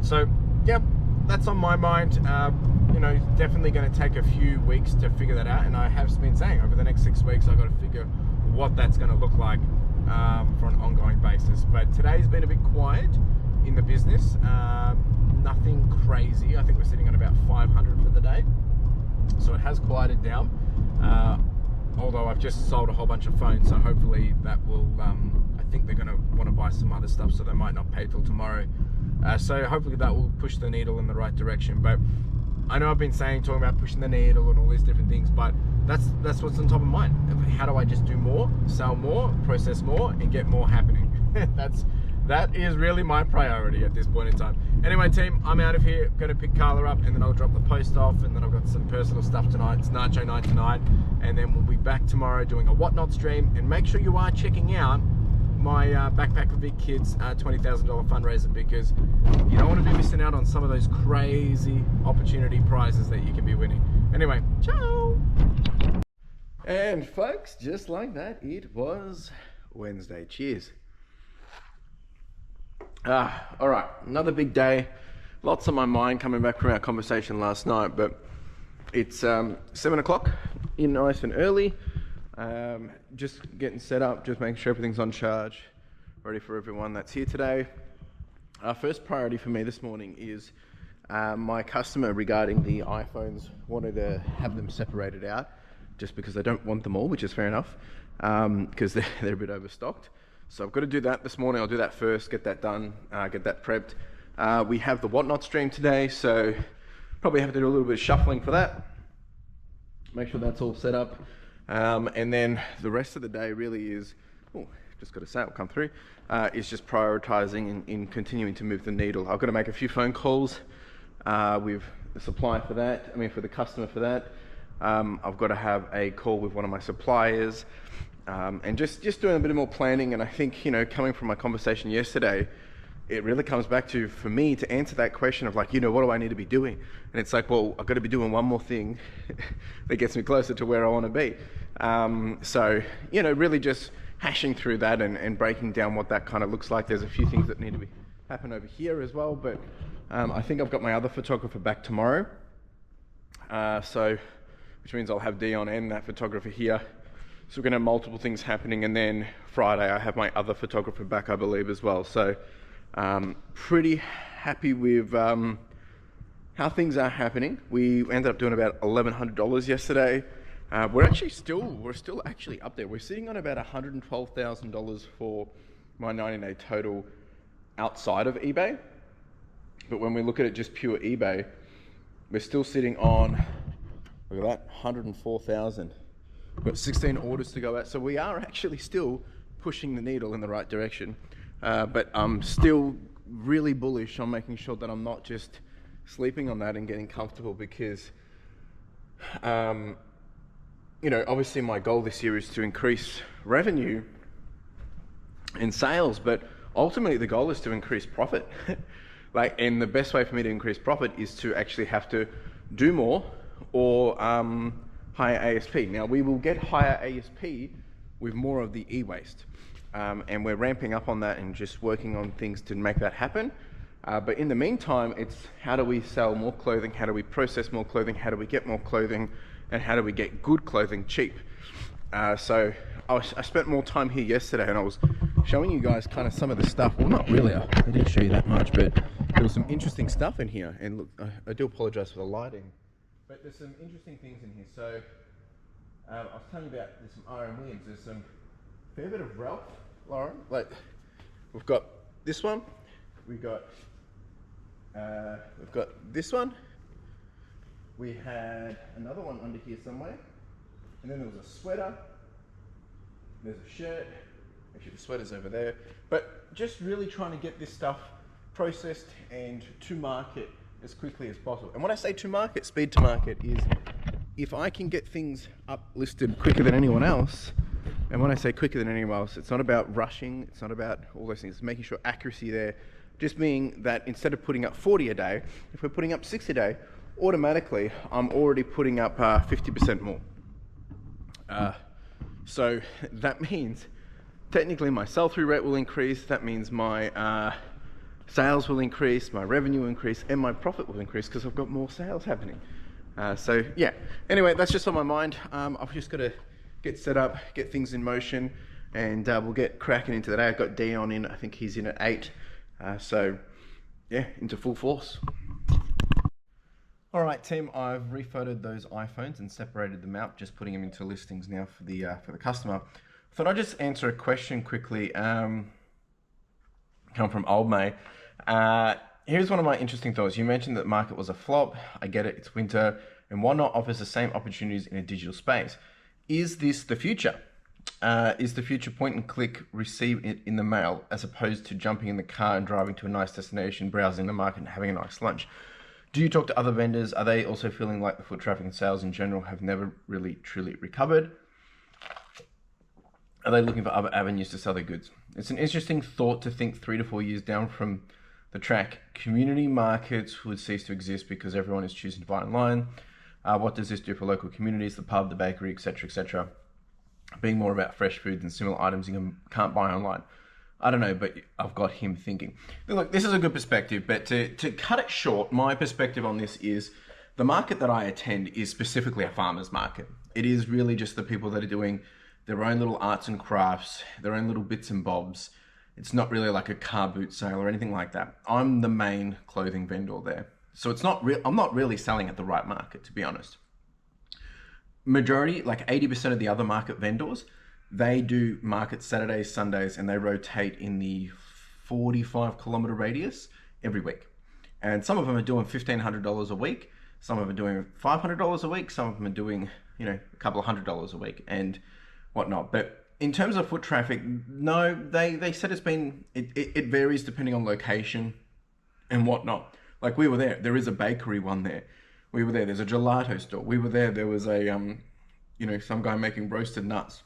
So yeah, that's on my mind. You know, definitely going to take a few weeks to figure that out, and I have been saying over the next 6 weeks I've got to figure what that's going to look like for an ongoing basis. But today's been a bit quiet in the business, nothing crazy. I think we're sitting on about 500 for the day, so it has quieted down, although I've just sold a whole bunch of phones, so hopefully that will, I think they're going to want to buy some other stuff, so they might not pay till tomorrow. So hopefully that will push the needle in the right direction. But I know I've been talking about pushing the needle and all these different things, but that's what's on top of mind. How do I just do more, sell more, process more, and get more happening? That is really my priority at this point in time. Anyway, team, I'm out of here. I'm going to pick Carla up, and then I'll drop the post off, and then I've got some personal stuff tonight. It's nacho night tonight, and then we'll be back tomorrow doing a Whatnot stream. And make sure you are checking out my Backpack for Big Kids $20,000 fundraiser, because you don't want to be missing out on some of those crazy opportunity prizes that you can be winning. Anyway, ciao! And folks, just like that, it was Wednesday. Cheers. All right, another big day. Lots on my mind coming back from our conversation last night, but it's 7 o'clock, in nice and early. Just getting set up, just making sure everything's on charge, ready for everyone that's here today. Our first priority for me this morning is my customer regarding the iPhones, wanted to have them separated out just because I don't want them all, which is fair enough, because they're a bit overstocked. So I've got to do that this morning. I'll do that first, get that done, get that prepped. We have the whatnot stream today, so probably have to do a little bit of shuffling for that. Make sure that's all set up. And then the rest of the day really is, oh, just got a sale come through, is just prioritizing in continuing to move the needle. I've got to make a few phone calls with the supplier for that, for the customer for that. I've got to have a call with one of my suppliers, and just doing a bit more planning. And I think, coming from my conversation yesterday, it really comes back to, for me, to answer that question of like, what do I need to be doing? And it's like, well, I've got to be doing one more thing that gets me closer to where I want to be. So, really just hashing through that and breaking down what that kind of looks like. There's a few things that need to happen over here as well, but I think I've got my other photographer back tomorrow. Which means I'll have Dion and that photographer here. So we're going to have multiple things happening, and then Friday I have my other photographer back, I believe, as well. So pretty happy with how things are happening. We ended up doing about $1,100 yesterday. We're still actually up there. We're sitting on about $112,000 for my 90-day total outside of eBay. But when we look at it just pure eBay, we're still sitting on, look at that, 104,000. We've got 16 orders to go out. So we are actually still pushing the needle in the right direction. But I'm still really bullish on making sure that I'm not just sleeping on that and getting comfortable, because, obviously my goal this year is to increase revenue and sales, but ultimately the goal is to increase profit. And the best way for me to increase profit is to actually have to do more or higher ASP. Now, we will get higher ASP with more of the eWASTE. And we're ramping up on that and just working on things to make that happen. But in the meantime, it's how do we sell more clothing? How do we process more clothing? How do we get more clothing? And how do we get good clothing cheap? So I spent more time here yesterday, and I was showing you guys kind of some of the stuff. Well, not really, I didn't show you that much, but there was some interesting stuff in here. And look, I do apologize for the lighting, but there's some interesting things in here. So I was telling you about, there's some RM Williams, there's some fair bit of Ralph Lauren. Like, we've got this one, we've got this one, we had another one under here somewhere, and then there was a sweater, there's a shirt, actually the sweater's over there, but just really trying to get this stuff processed and to market as quickly as possible. And when I say to market, speed to market is, if I can get things up listed quicker than anyone else, and when I say quicker than anyone else, it's not about rushing, it's not about all those things, it's making sure accuracy there, just meaning that instead of putting up 40 a day, if we're putting up 60 a day, automatically I'm already putting up 50% more. So that means technically my sell-through rate will increase, that means my sales will increase, my revenue will increase, and my profit will increase because I've got more sales happening. So yeah, anyway, that's just on my mind. I've just got to get set up, get things in motion, and we'll get cracking into that. I've got Dion in, I think he's in at 8. So yeah, into full force. All right, team, I've rephotoed those iPhones and separated them out, just putting them into listings now for the customer. Thought I'd just answer a question quickly, come from Old May. Here's one of my interesting thoughts. You mentioned that the market was a flop. I get it, it's winter, and Whatnot offers the same opportunities in a digital space. Is this the future? Is the future point and click, receive it in the mail, as opposed to jumping in the car and driving to a nice destination, browsing the market and having a nice lunch? Do you talk to other vendors? Are they also feeling like the foot traffic and sales in general have never really truly recovered? Are they looking for other avenues to sell their goods? It's an interesting thought to think 3 to 4 years down from the track, community markets would cease to exist because everyone is choosing to buy online. What does this do for local communities, the pub, the bakery, etc., etc.? Being more about fresh foods and similar items you can't buy online. I don't know, but I've got him thinking. Look, this is a good perspective, but to cut it short, my perspective on this is the market that I attend is specifically a farmer's market. It is really just the people that are doing their own little arts and crafts, their own little bits and bobs. It's not really like a car boot sale or anything like that. I'm the main clothing vendor there. So it's not I'm not really selling at the right market, to be honest. majority, like 80% of the other market vendors, they do market Saturdays, Sundays, and they rotate in the 45-kilometer radius every week. And some of them are doing $1,500 a week. Some of them are doing $500 a week. Some of them are doing, a couple of $100 a week and whatnot. But in terms of foot traffic, no, they said it varies depending on location and whatnot. Like we were there. There is a bakery one there. We were there. There's a gelato store. We were there. There was a, some guy making roasted nuts.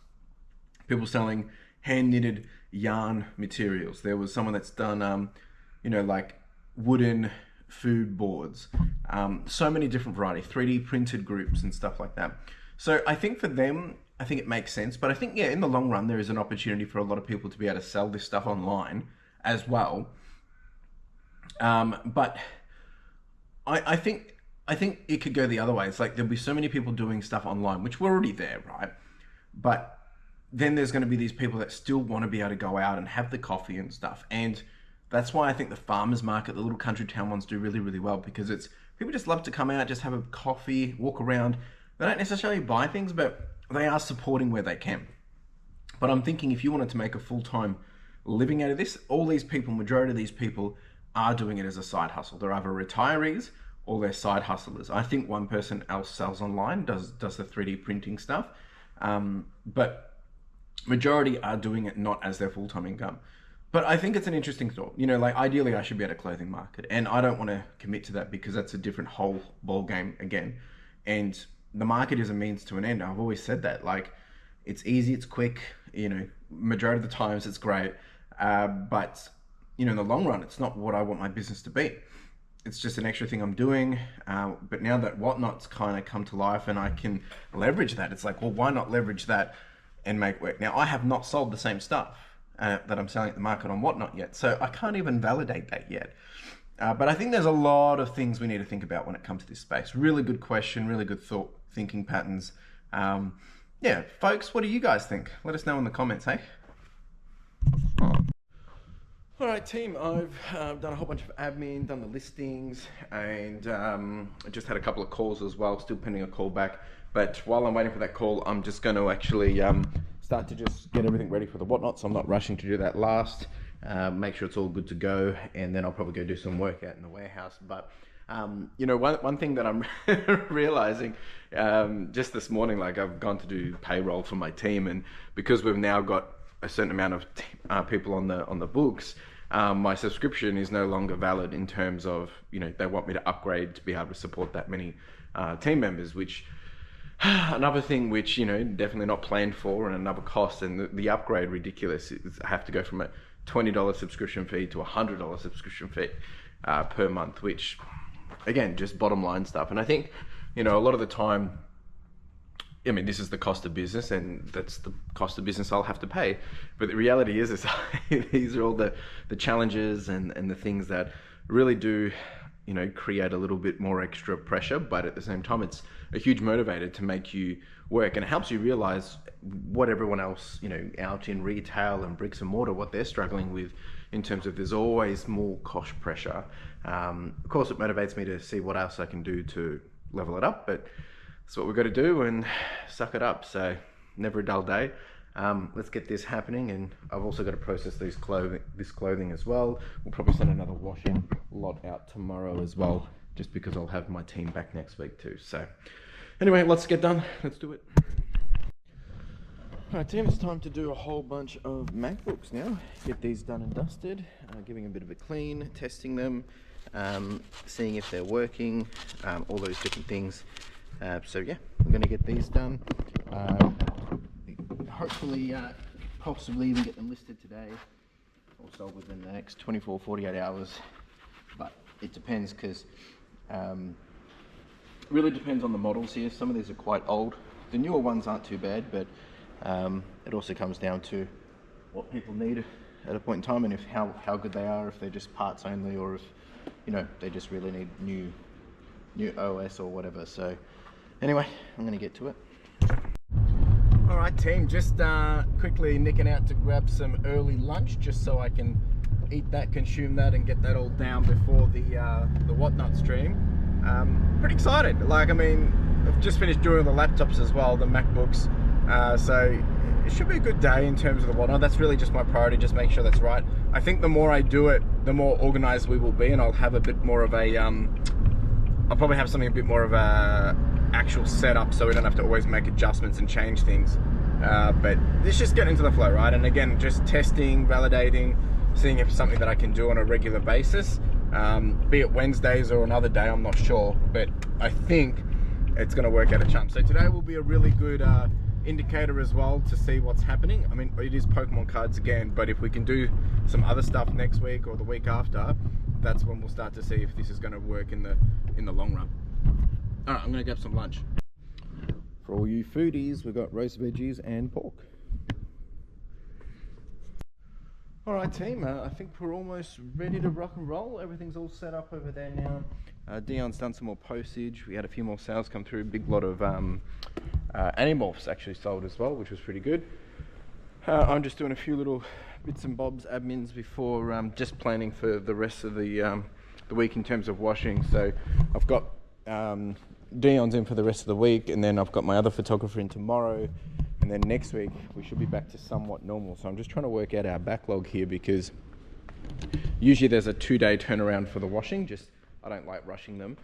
People selling hand knitted yarn materials. There was someone that's done, like wooden food boards. So many different varieties, 3D printed groups and stuff like that. So I think for them, I think it makes sense. But I think, in the long run, there is an opportunity for a lot of people to be able to sell this stuff online as well. But I think it could go the other way. It's like there'll be so many people doing stuff online, which we're already there, right? But then there's going to be these people that still want to be able to go out and have the coffee and stuff. And that's why I think the farmers market, the little country town ones do really, really well, because it's people just love to come out, just have a coffee, walk around. They don't necessarily buy things, but they are supporting where they can. But I'm thinking if you wanted to make a full-time living out of this, all these people, majority of these people are doing it as a side hustle. They're either retirees or they're side hustlers. I think one person else sells online, does the 3D printing stuff. But majority are doing it not as their full-time income. But I think it's an interesting thought. Like ideally I should be at a clothing market, and I don't want to commit to that because that's a different whole ball game again. And the market is a means to an end. I've always said that. Like, it's easy, it's quick, majority of the times it's great. But in the long run, it's not what I want my business to be. It's just an extra thing I'm doing. But now that Whatnot's kind of come to life and I can leverage that, it's like, well, why not leverage that and make work? Now, I have not sold the same stuff that I'm selling at the market on Whatnot yet, so I can't even validate that yet. But I think there's a lot of things we need to think about when it comes to this space. Really good question, really good thinking patterns. Folks, what do you guys think? Let us know in the comments, hey? All right, team, I've done a whole bunch of admin, done the listings, and I just had a couple of calls as well, still pending a call back. But while I'm waiting for that call, I'm just going to actually start to just get everything ready for the Whatnot, so I'm not rushing to do that last. Make sure it's all good to go, and then I'll probably go do some work out in the warehouse. But one thing that I'm realizing just this morning, like I've gone to do payroll for my team, and because we've now got a certain amount of people on the books, my subscription is no longer valid in terms of, they want me to upgrade to be able to support that many team members, which another thing which, definitely not planned for, and another cost, and the upgrade ridiculous. I have to go from a $20 subscription fee to a $100 subscription fee per month, which again, just bottom line stuff. And I think, a lot of the time, this is the cost of business, and that's the cost of business I'll have to pay. But the reality is these are all the challenges and the things that really do, create a little bit more extra pressure. But at the same time, it's a huge motivator to make you work, and it helps you realize what everyone else, out in retail and bricks and mortar, what they're struggling with in terms of there's always more cost pressure. Of course, it motivates me to see what else I can do to level it up, but that's what we've got to do and suck it up. So never a dull day. Let's get this happening, and I've also got to process this clothing as well. We'll probably send another wash-in lot out tomorrow as well, just because I'll have my team back next week too. So anyway, let's get done. Let's do it. All right, team, it's time to do a whole bunch of MacBooks now. Get these done and dusted, giving a bit of a clean, testing them, seeing if they're working, all those different things. So yeah, I'm going to get these done. Hopefully, possibly even get them listed today or sold within the next 24, 48 hours. But it depends, because really depends on the models here. Some of these are quite old. The newer ones aren't too bad, but it also comes down to what people need at a point in time, and if how good they are, if they're just parts only, or if they just really need new OS or whatever. So anyway, I'm going to get to it. All right, team, just quickly nicking out to grab some early lunch, just so I can eat that, consume that, and get that all down before the Whatnot stream. Pretty excited. Like, I've just finished doing the laptops as well, the MacBooks. So it should be a good day in terms of the whatnot. That's really just my priority, just make sure that's right. I think the more I do it, the more organized we will be, and I'll have a bit more of a, I'll probably have something a bit more of a actual setup, so we don't have to always make adjustments and change things. But let's just get into the flow, right? And again, just testing, validating, seeing if it's something that I can do on a regular basis. Be it Wednesdays or another day, I'm not sure, but I think it's gonna work out a chump. So today will be a really good indicator as well to see what's happening. I mean, it is Pokemon cards again, but if we can do some other stuff next week or the week after, that's when we'll start to see if this is gonna work in the long run. All right, I'm gonna grab some lunch. For all you foodies, we've got roast veggies and pork. All right, team, I think we're almost ready to rock and roll. Everything's all set up over there now. Dion's done some more postage. We had a few more sales come through. Big lot of Animorphs actually sold as well, which was pretty good. I'm just doing a few little bits and bobs, admins before just planning for the rest of the week in terms of washing. So I've got Dion's in for the rest of the week, and then I've got my other photographer in tomorrow. And then next week, we should be back to somewhat normal. So I'm just trying to work out our backlog here, because usually there's a 2-day turnaround for the washing. Just, I don't like rushing them.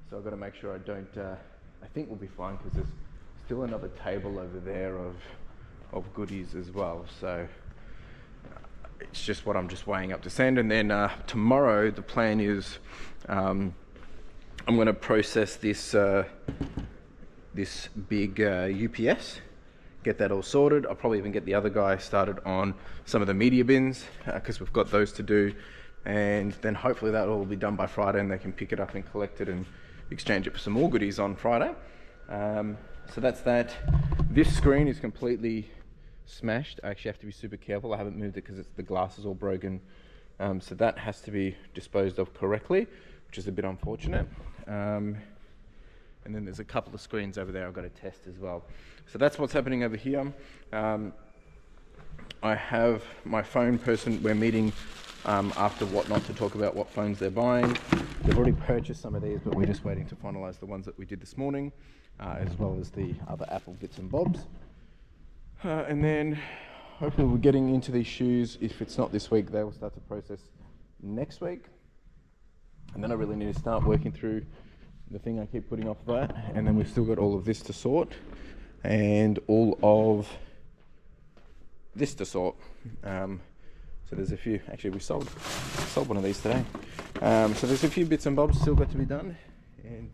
So I've got to make sure I don't, I think we'll be fine, because there's still another table over there of goodies as well. So it's just what I'm just weighing up to send. And then tomorrow, the plan is I'm going to process this, this big UPS. Get that all sorted. I'll probably even get the other guy started on some of the media bins, because we've got those to do, and then hopefully that will all be done by Friday, and they can pick it up and collect it and exchange it for some more goodies on Friday. So that's that. This screen is completely smashed. I actually have to be super careful. I haven't moved it because the glass is all broken, so that has to be disposed of correctly, which is a bit unfortunate. And then there's a couple of screens over there I've got to test as well. So that's what's happening over here. I have my phone person, we're meeting after Whatnot to talk about what phones they're buying. They've already purchased some of these, but we're just waiting to finalize the ones that we did this morning, as well as the other Apple bits and bobs. And then hopefully we're getting into these shoes. If it's not this week, they will start to process next week. And then I really need to start working through the thing I keep putting off that, and then we've still got all of this to sort and all of this to sort. So there's a few, actually we sold one of these today. So there's a few bits and bobs still got to be done, and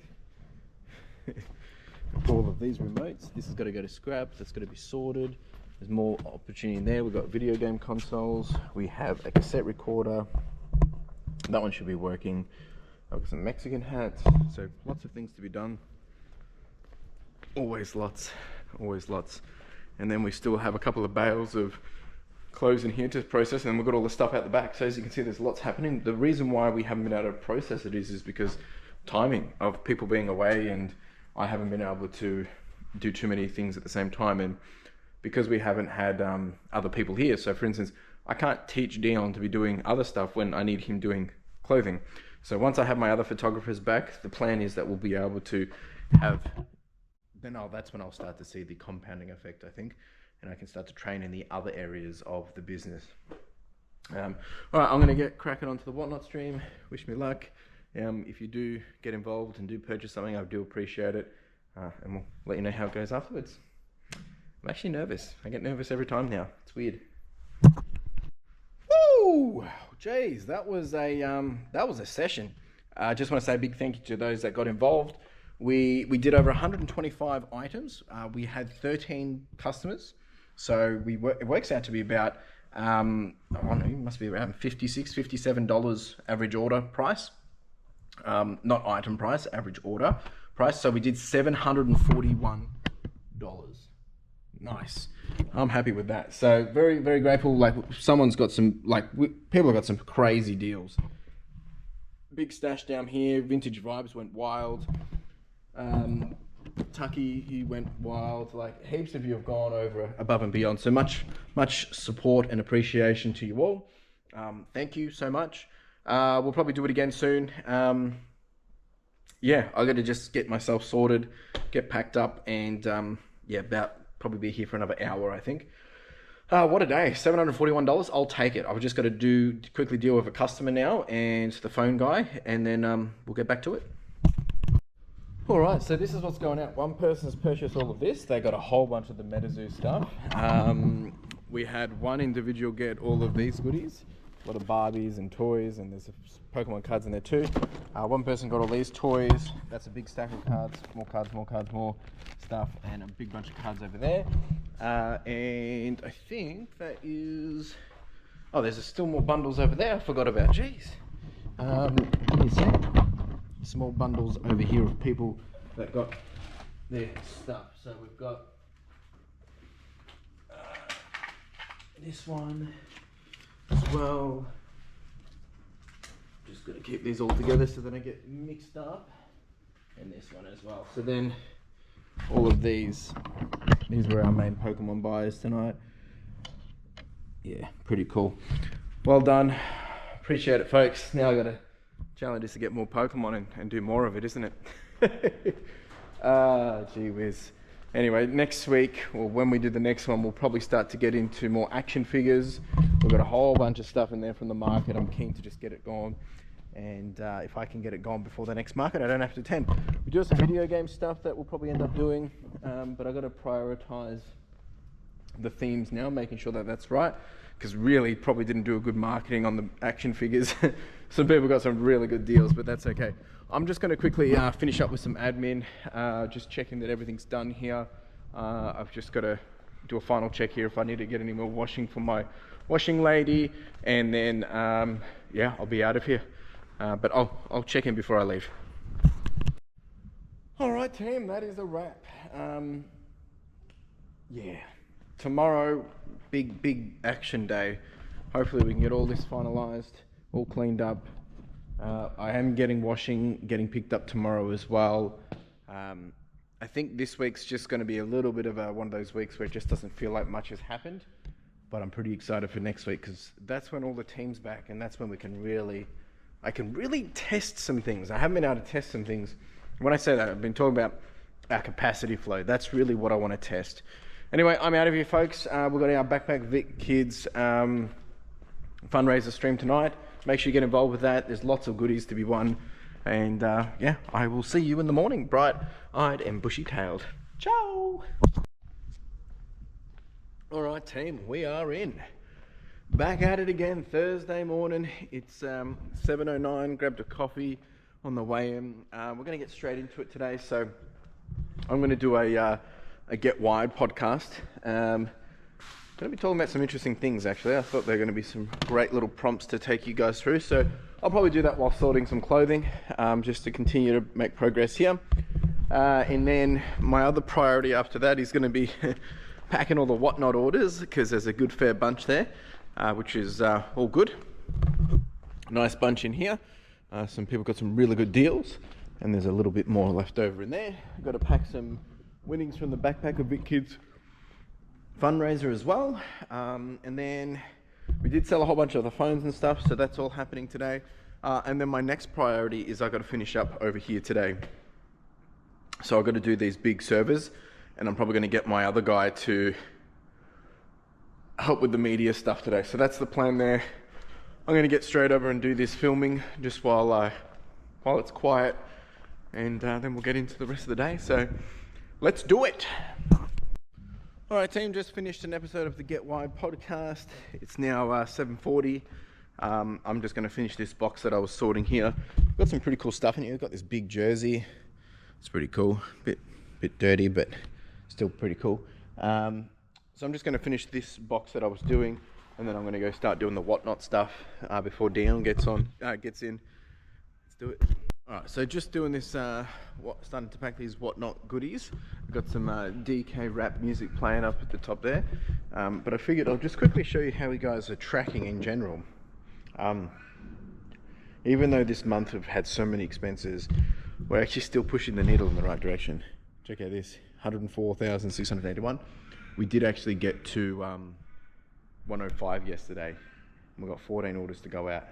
all of these remotes, this has got to go to scrap, that's got to be sorted. There's more opportunity in there. We've got video game consoles, we have a cassette recorder, that one should be working. I've got some Mexican hats, so lots of things to be done. Always lots, always lots. And then we still have a couple of bales of clothes in here to process, and we've got all the stuff out the back. So as you can see, there's lots happening. The reason why we haven't been able to process it is because timing of people being away, and I haven't been able to do too many things at the same time. And because we haven't had other people here, so for instance, I can't teach Dion to be doing other stuff when I need him doing clothing. So once I have my other photographers back, the plan is that we'll be able to have, that's when I'll start to see the compounding effect, I think, and I can start to train in the other areas of the business. All right, I'm going to get cracking onto the Whatnot stream. Wish me luck. If you do get involved and do purchase something, I do appreciate it, and we'll let you know how it goes afterwards. I'm actually nervous. I get nervous every time now. It's weird. Woo! Jeez, that was a session. I just want to say a big thank you to those that got involved. We did over 125 items. We had 13 customers, so it works out to be about I don't know, it must be around $56, $57 average order price. Not item price, average order price. So we did $741. Nice. I'm happy with that. So very, very grateful. Like, someone's got some, people have got some crazy deals. Big stash down here. Vintage Vibes went wild. Tucky, he went wild. Like, heaps of you have gone over above and beyond. So much support and appreciation to you all. Thank you so much. We'll probably do it again soon. yeah, I got to just get myself sorted, get packed up, and yeah, about probably be here for another hour, I think. What a day, $741. I'll take it. I've just got to quickly deal with a customer now and the phone guy, and then we'll get back to it. All right, so this is what's going out. One person's purchased all of this. They got a whole bunch of the MetaZoo stuff. We had one individual get all of these goodies. A lot of Barbies and toys, and there's Pokemon cards in there too. One person got all these toys. That's a big stack of cards, more stuff, and a big bunch of cards over there. And I think that is... Oh, there's still more bundles over there I forgot about. Jeez. Give me a sec. Small bundles over here of people that got their stuff. So we've got this one as well. Just gonna keep these all together so they don't get mixed up. And this one as well. So then all of these were our main Pokemon buys tonight. Yeah, pretty cool. Well done. Appreciate it, folks. Now I gotta challenge is to get more Pokemon and do more of it, isn't it? Gee whiz. Anyway, next week, or when we do the next one, we'll probably start to get into more action figures. We've got a whole bunch of stuff in there from the market. I'm keen to just get it gone. And if I can get it gone before the next market, I don't have to attend. We do have some video game stuff that we'll probably end up doing, but I've got to prioritize the themes now, making sure that that's right, because really probably didn't do a good marketing on the action figures. Some people got some really good deals, but that's okay. I'm just going to quickly finish up with some admin, just checking that everything's done here. I've just got to do a final check here if I need to get any more washing from my washing lady, and then yeah, I'll be out of here. But I'll check in before I leave. All right, team, that is a wrap. Yeah, tomorrow, big action day. Hopefully we can get all this finalized, all cleaned up. I am getting picked up tomorrow as well. I think this week's just going to be a little bit of one of those weeks where it just doesn't feel like much has happened. But I'm pretty excited for next week, because that's when all the team's back, and that's when I can really test some things. I haven't been able to test some things. When I say that, I've been talking about our capacity flow. That's really what I want to test. Anyway, I'm out of here, folks. We've got our Backpack Vic Kids fundraiser stream tonight. Make sure you get involved with that. There's lots of goodies to be won. And yeah, I will see you in the morning, bright-eyed and bushy-tailed. Ciao! All right, team, we are in. Back at it again, Thursday morning. It's 7:09, grabbed a coffee on the way in. We're going to get straight into it today. So I'm going to do a Get Wired podcast. Going to be talking about some interesting things, actually. I thought there were going to be some great little prompts to take you guys through. So I'll probably do that while sorting some clothing, just to continue to make progress here. And then my other priority after that is going to be packing all the whatnot orders, because there's a good fair bunch there, which is all good. Nice bunch in here. Some people got some really good deals, and there's a little bit more left over in there. Got to pack some winnings from the Backpack of Vic Kids fundraiser as well. And then we did sell a whole bunch of the phones and stuff, so that's all happening today. And then my next priority is I got to finish up over here today. So I've got to do these big servers, and I'm probably going to get my other guy to help with the media stuff today. So that's the plan there. I'm going to get straight over and do this filming just while it's quiet, and then we'll get into the rest of the day. So let's do it. All right, team, just finished an episode of the Get Wired podcast. It's now 7:40. I'm just going to finish this box that I was sorting here. Got some pretty cool stuff in here. Got this big jersey. It's pretty cool. Bit dirty, but still pretty cool. So I'm just going to finish this box that I was doing, and then I'm going to go start doing the whatnot stuff before Dion gets in. Let's do it. All right, so just doing this, starting to pack these whatnot goodies. I've got some DK rap music playing up at the top there, but I figured I'll just quickly show you how you guys are tracking in general. Even though this month we've had so many expenses, we're actually still pushing the needle in the right direction. Check out this, 104,681. We did actually get to 105 yesterday. We've got 14 orders to go out.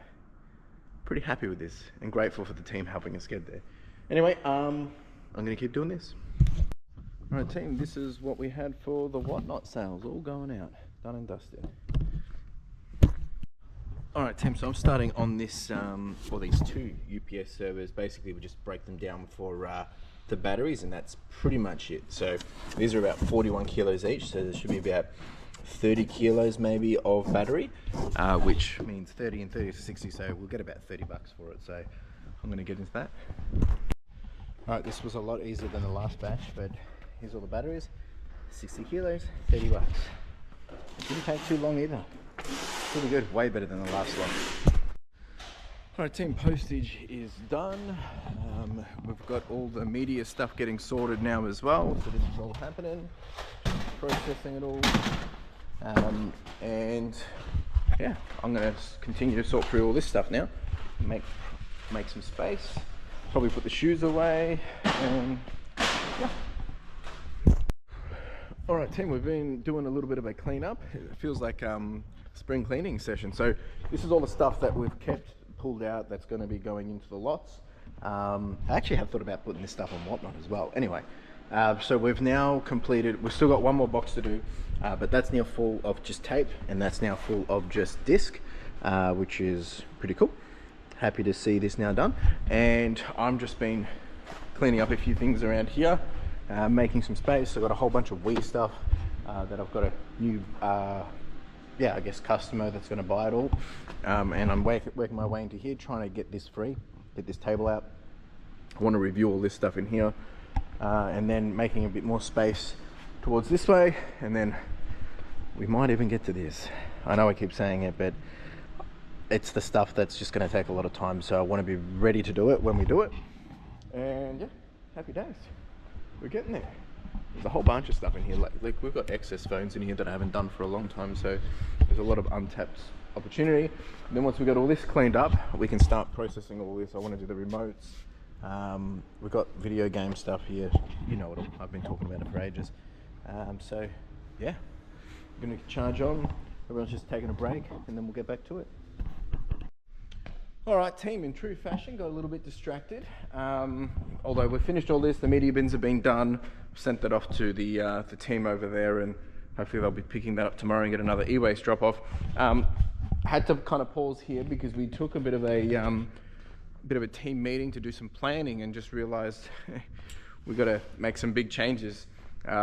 Pretty happy with this, and grateful for the team helping us get there. Anyway, I'm gonna keep doing this. All right, team, this is what we had for the whatnot sales, all going out, done and dusted. All right, Tim, so I'm starting on this, or these two UPS servers. Basically, we just break them down for the batteries, and that's pretty much it. So these are about 41 kilos each, so there should be about 30 kilos maybe of battery, which means 30 and 30 is 60, so we'll get about 30 bucks for it. So I'm gonna get into that. All right, this was a lot easier than the last batch, but here's all the batteries, 60 kilos, 30 bucks. It didn't take too long either. Pretty good, way better than the last one. All right, team, postage is done. We've got all the media stuff getting sorted now as well. So this is all happening, processing it all. And yeah, I'm gonna continue to sort through all this stuff now, make some space, probably put the shoes away, and yeah. All right, team, we've been doing a little bit of a cleanup. It feels like spring cleaning session. So this is all the stuff that we've kept pulled out that's going to be going into the lots. I actually have thought about putting this stuff on whatnot as well. Anyway, so we've now completed, we've still got one more box to do, but that's now full of just tape, and that's now full of just disc, which is pretty cool. Happy to see this now done. And I'm just been cleaning up a few things around here, making some space. I've got a whole bunch of Wii stuff that I've got a new yeah, I guess customer that's going to buy it all, and I'm working my way into here, trying to get this free, get this table out. I want to review all this stuff in here, and then making a bit more space towards this way, and then we might even get to this. I know I keep saying it, but it's the stuff that's just going to take a lot of time, so I want to be ready to do it when we do it. And yeah, happy days, we're getting there. There's a whole bunch of stuff in here, like we've got excess phones in here that I haven't done for a long time, so there's a lot of untapped opportunity. And then once we've got all this cleaned up, we can start processing all this. I want to do the remotes. We've got video game stuff here, you know it all, I've been talking about it for ages. So yeah, we're going to charge on, everyone's just taking a break, and then we'll get back to it. All right, team, in true fashion, got a little bit distracted. Although we've finished all this, the media bins have been done, sent that off to the team over there, and hopefully they'll be picking that up tomorrow and get another e-waste drop off. Had to kind of pause here because we took a bit of a team meeting to do some planning, and just realized we've got to make some big changes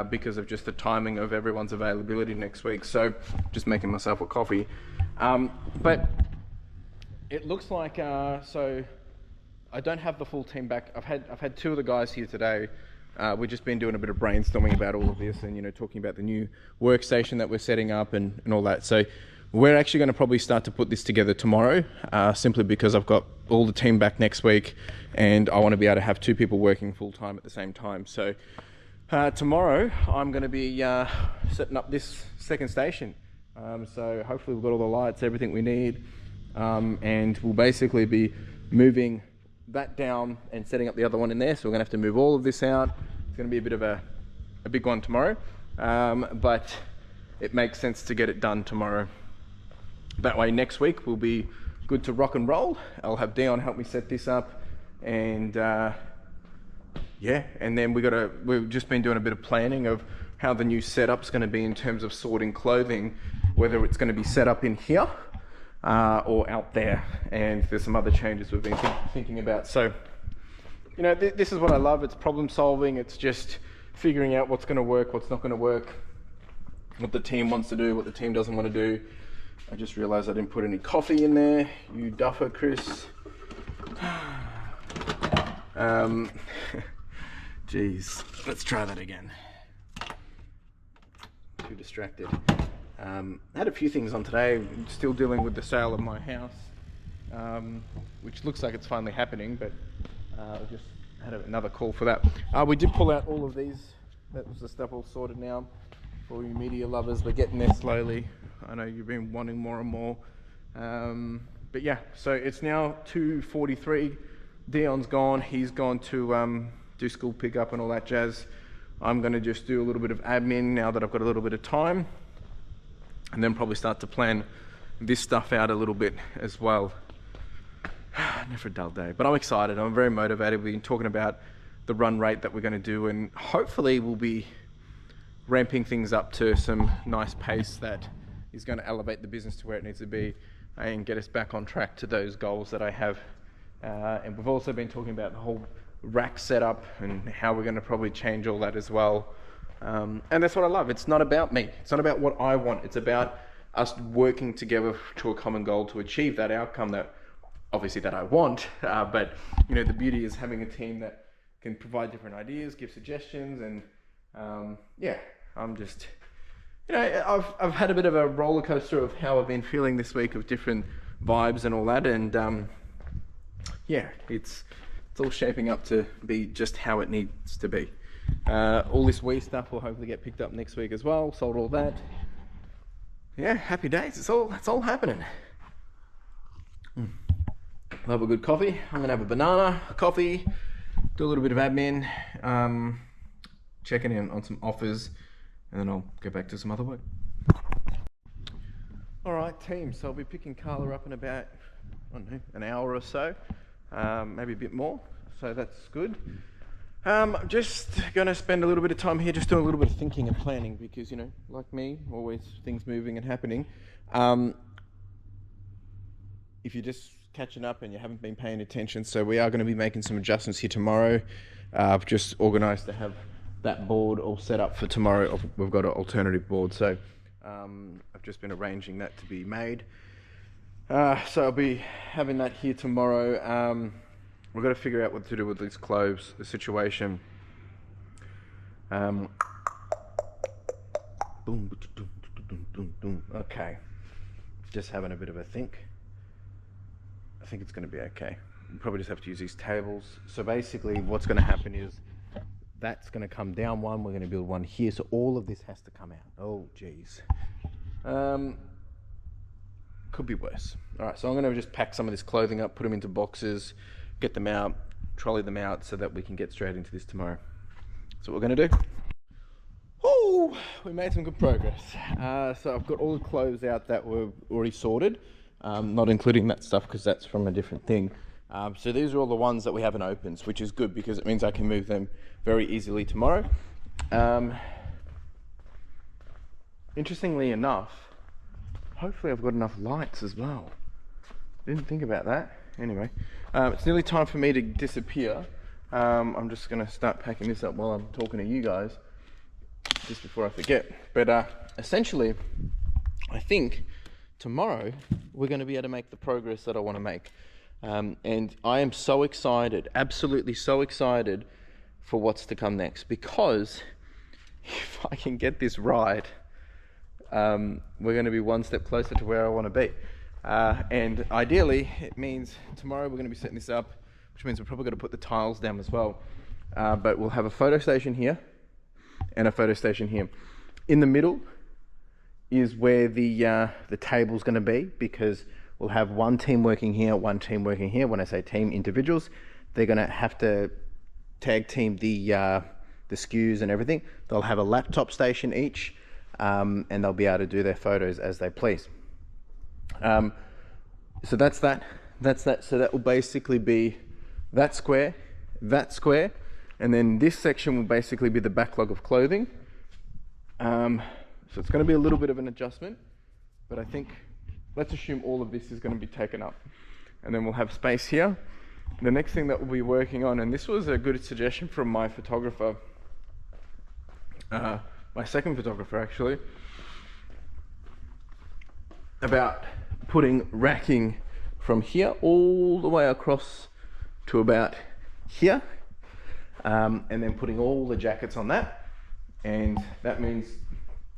because of just the timing of everyone's availability next week. So just making myself a coffee. But it looks like, so I don't have the full team back. I've had two of the guys here today. We've just been doing a bit of brainstorming about all of this, and, you know, talking about the new workstation that we're setting up and all that. So we're actually going to probably start to put this together tomorrow, simply because I've got all the team back next week, and I want to be able to have two people working full time at the same time. So tomorrow I'm going to be setting up this second station. So hopefully we've got all the lights, everything we need. And we'll basically be moving that down and setting up the other one in there. So we're gonna have to move all of this out. It's gonna be a bit of a big one tomorrow, but it makes sense to get it done tomorrow. That way next week we'll be good to rock and roll. I'll have Dion help me set this up, and yeah, and then we've just been doing a bit of planning of how the new setup's gonna be in terms of sorting clothing, whether it's gonna be set up in here or out there, and there's some other changes we've been thinking about. So, you know, this is what I love. It's problem solving. It's just figuring out what's going to work, what's not going to work, what the team wants to do, what the team doesn't want to do. I just realized I didn't put any coffee in there. You duffer, Chris. Geez, let's try that again. Too distracted. I had a few things on today. I'm still dealing with the sale of my house, which looks like it's finally happening, but I just had another call for that. We did pull out all of these. That was the stuff all sorted now. For you media lovers, we're getting there slowly. I know you've been wanting more and more. But yeah, so it's now 2:43. Dion's gone. He's gone to do school pickup and all that jazz. I'm going to just do a little bit of admin now that I've got a little bit of time, and then probably start to plan this stuff out a little bit as well. never a dull day, but I'm excited. I'm very motivated. We've been talking about the run rate that we're going to do, and hopefully we'll be ramping things up to some nice pace that is going to elevate the business to where it needs to be and get us back on track to those goals that I have. And we've also been talking about the whole rack setup and how we're going to probably change all that as well. And that's what I love. It's not about me. It's not about what I want. It's about us working together to a common goal to achieve that outcome that obviously that I want. But you know, the beauty is having a team that can provide different ideas, give suggestions, and yeah, I'm just, you know, I've had a bit of a roller coaster of how I've been feeling this week of different vibes and all that, and yeah, it's all shaping up to be just how it needs to be. All this wee stuff will hopefully get picked up next week as well. Sold all that. Yeah, happy days. It's all happening. Love a good coffee. I'm gonna have a banana, coffee, do a little bit of admin, checking in on some offers, and then I'll go back to some other work. All right, team. So I'll be picking Carla up in about, I don't know, an hour or so, maybe a bit more. So that's good. I'm just going to spend a little bit of time here just doing a little bit of thinking and planning because, you know, like me, always things moving and happening. If you're just catching up and you haven't been paying attention, so we are going to be making some adjustments here tomorrow. I've just organised to have that board all set up for tomorrow. We've got an alternative board, so I've just been arranging that to be made. So I'll be having that here tomorrow. We've got to figure out what to do with these clothes, the situation. Okay, just having a bit of a think. I think it's going to be okay. We'll probably just have to use these tables. So basically what's going to happen is that's going to come down one, we're going to build one here, so all of this has to come out. Oh geez. Could be worse. All right, so I'm going to just pack some of this clothing up, put them into boxes, get them out, trolley them out so that we can get straight into this tomorrow. That's what we're going to do. Oh, we made some good progress. So I've got all the clothes out that were already sorted, not including that stuff because that's from a different thing. So these are all the ones that we haven't opened, which is good because it means I can move them very easily tomorrow. Interestingly enough, hopefully I've got enough lights as well. Didn't think about that. Anyway, it's nearly time for me to disappear. I'm just going to start packing this up while I'm talking to you guys, just before I forget. But essentially, I think tomorrow we're going to be able to make the progress that I want to make. And I am so excited, absolutely so excited for what's to come next, because if I can get this right, we're going to be one step closer to where I want to be. And ideally, it means tomorrow we're going to be setting this up, which means we're probably going to put the tiles down as well. But we'll have a photo station here and a photo station here. In the middle is where the table's going to be, because we'll have one team working here, one team working here. When I say team, individuals, they're going to have to tag team the SKUs and everything. They'll have a laptop station each, and they'll be able to do their photos as they please. So that's that. So that will basically be that square, and then this section will basically be the backlog of clothing. So it's going to be a little bit of an adjustment, but I think let's assume all of this is going to be taken up, and then we'll have space here. The next thing that we'll be working on, and this was a good suggestion from my photographer, my second photographer actually, about putting racking from here all the way across to about here, and then putting all the jackets on that. And that means,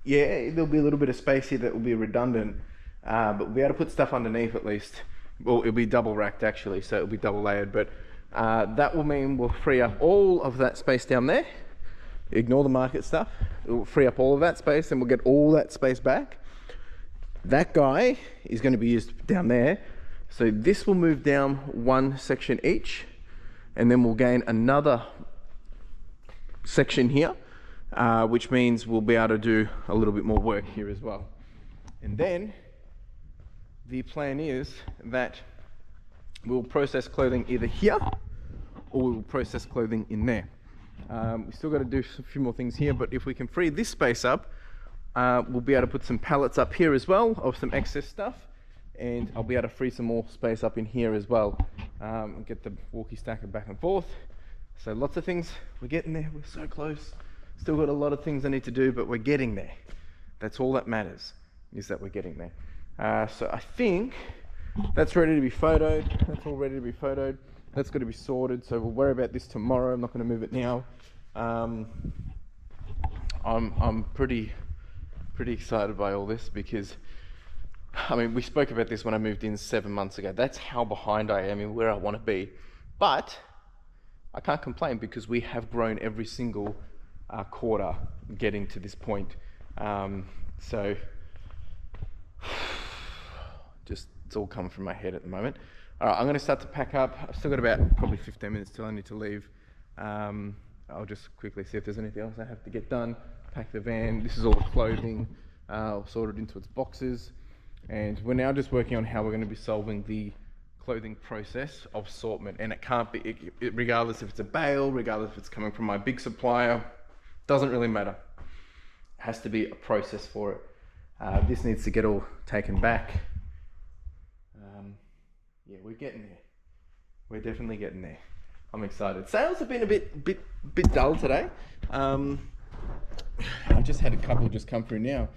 yeah, there'll be a little bit of space here that will be redundant, but we'll be able to put stuff underneath at least. Well, it'll be double racked actually, so it'll be double layered, but that will mean we'll free up all of that space down there. Ignore the market stuff. It will free up all of that space, and we'll get all that space back. That guy is going to be used down there. So this will move down one section each, and then we'll gain another section here, which means we'll be able to do a little bit more work here as well. And then the plan is that we'll process clothing either here or we will process clothing in there. We still got to do a few more things here, but if we can free this space up, we'll be able to put some pallets up here as well of some excess stuff, and I'll be able to free some more space up in here as well, and get the walkie stacker back and forth. So lots of things, we're getting there, we're so close. Still got a lot of things I need to do, but we're getting there. That's all that matters, is that we're getting there. So I think that's ready to be photoed. That's all ready to be photoed. That's got to be sorted, so we'll worry about this tomorrow. I'm not going to move it now. I'm pretty excited by all this because, I mean, we spoke about this when I moved in 7 months ago. That's how behind I am in where I want to be. But I can't complain because we have grown every single quarter getting to this point. So just, it's all coming from my head at the moment. All right, I'm going to start to pack up. I've still got about probably 15 minutes till I need to leave. I'll just quickly see if there's anything else I have to get done. Pack the van. This is all the clothing sorted into its boxes. And we're now just working on how we're going to be solving the clothing process of assortment. And it can't be, regardless if it's a bale, regardless if it's coming from my big supplier, doesn't really matter. It has to be a process for it. This needs to get all taken back. Yeah, we're getting there. We're definitely getting there. I'm excited. Sales have been a bit dull today. I just had a couple just come through now.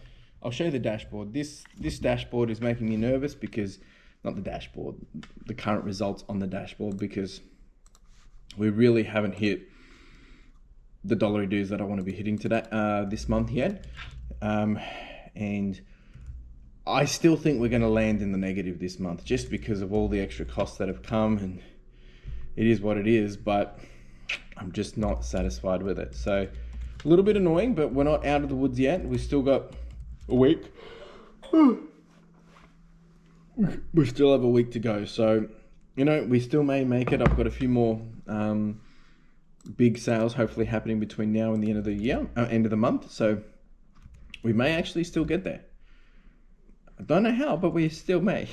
I'll show you the dashboard. This dashboard is making me nervous because, not the dashboard, the current results on the dashboard, because we really haven't hit the dollary dues that I want to be hitting today, this month yet. And I still think we're going to land in the negative this month just because of all the extra costs that have come, and it is what it is, but I'm just not satisfied with it. So a little bit annoying, but we're not out of the woods yet. We've still got a week. We still have a week to go. So, you know, we still may make it. I've got a few more big sales hopefully happening between now and the end of the year, end of the month. So we may actually still get there. I don't know how, but we still may.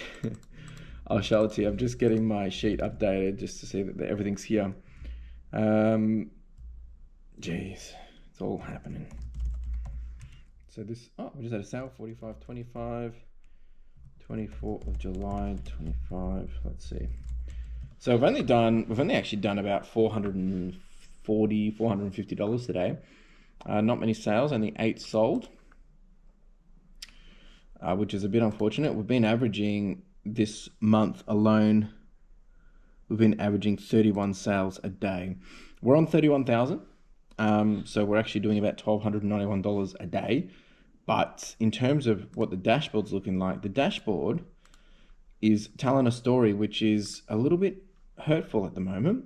I'll show it to you. I'm just getting my sheet updated just to see that everything's here. Jeez, it's all happening. So this, we just had a sale, 45.25, 24th of July, 25. Let's see. So we've only actually done about $440, $450 today. Not many sales, only 8 sold. Which is a bit unfortunate. We've been averaging this month alone, we've been averaging 31 sales a day. We're on 31,000, so we're actually doing about $1,291 a day. But in terms of what the dashboard's looking like, the dashboard is telling a story which is a little bit hurtful at the moment.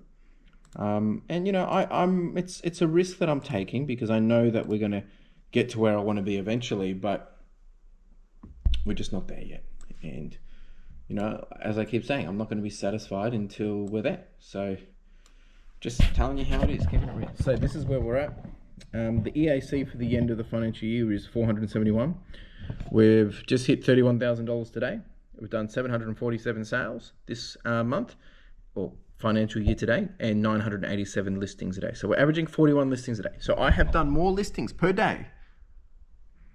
And you know, it's a risk that I'm taking because I know that we're going to get to where I want to be eventually, but we're just not there yet. And, you know, as I keep saying, I'm not going to be satisfied until we're there. So just telling you how it is, keeping it real. So this is where we're at. The EAC for the end of the financial year is 471. We've just hit $31,000 today. We've done 747 sales this month, or financial year today, and 987 listings a day. So we're averaging 41 listings a day. So I have done more listings per day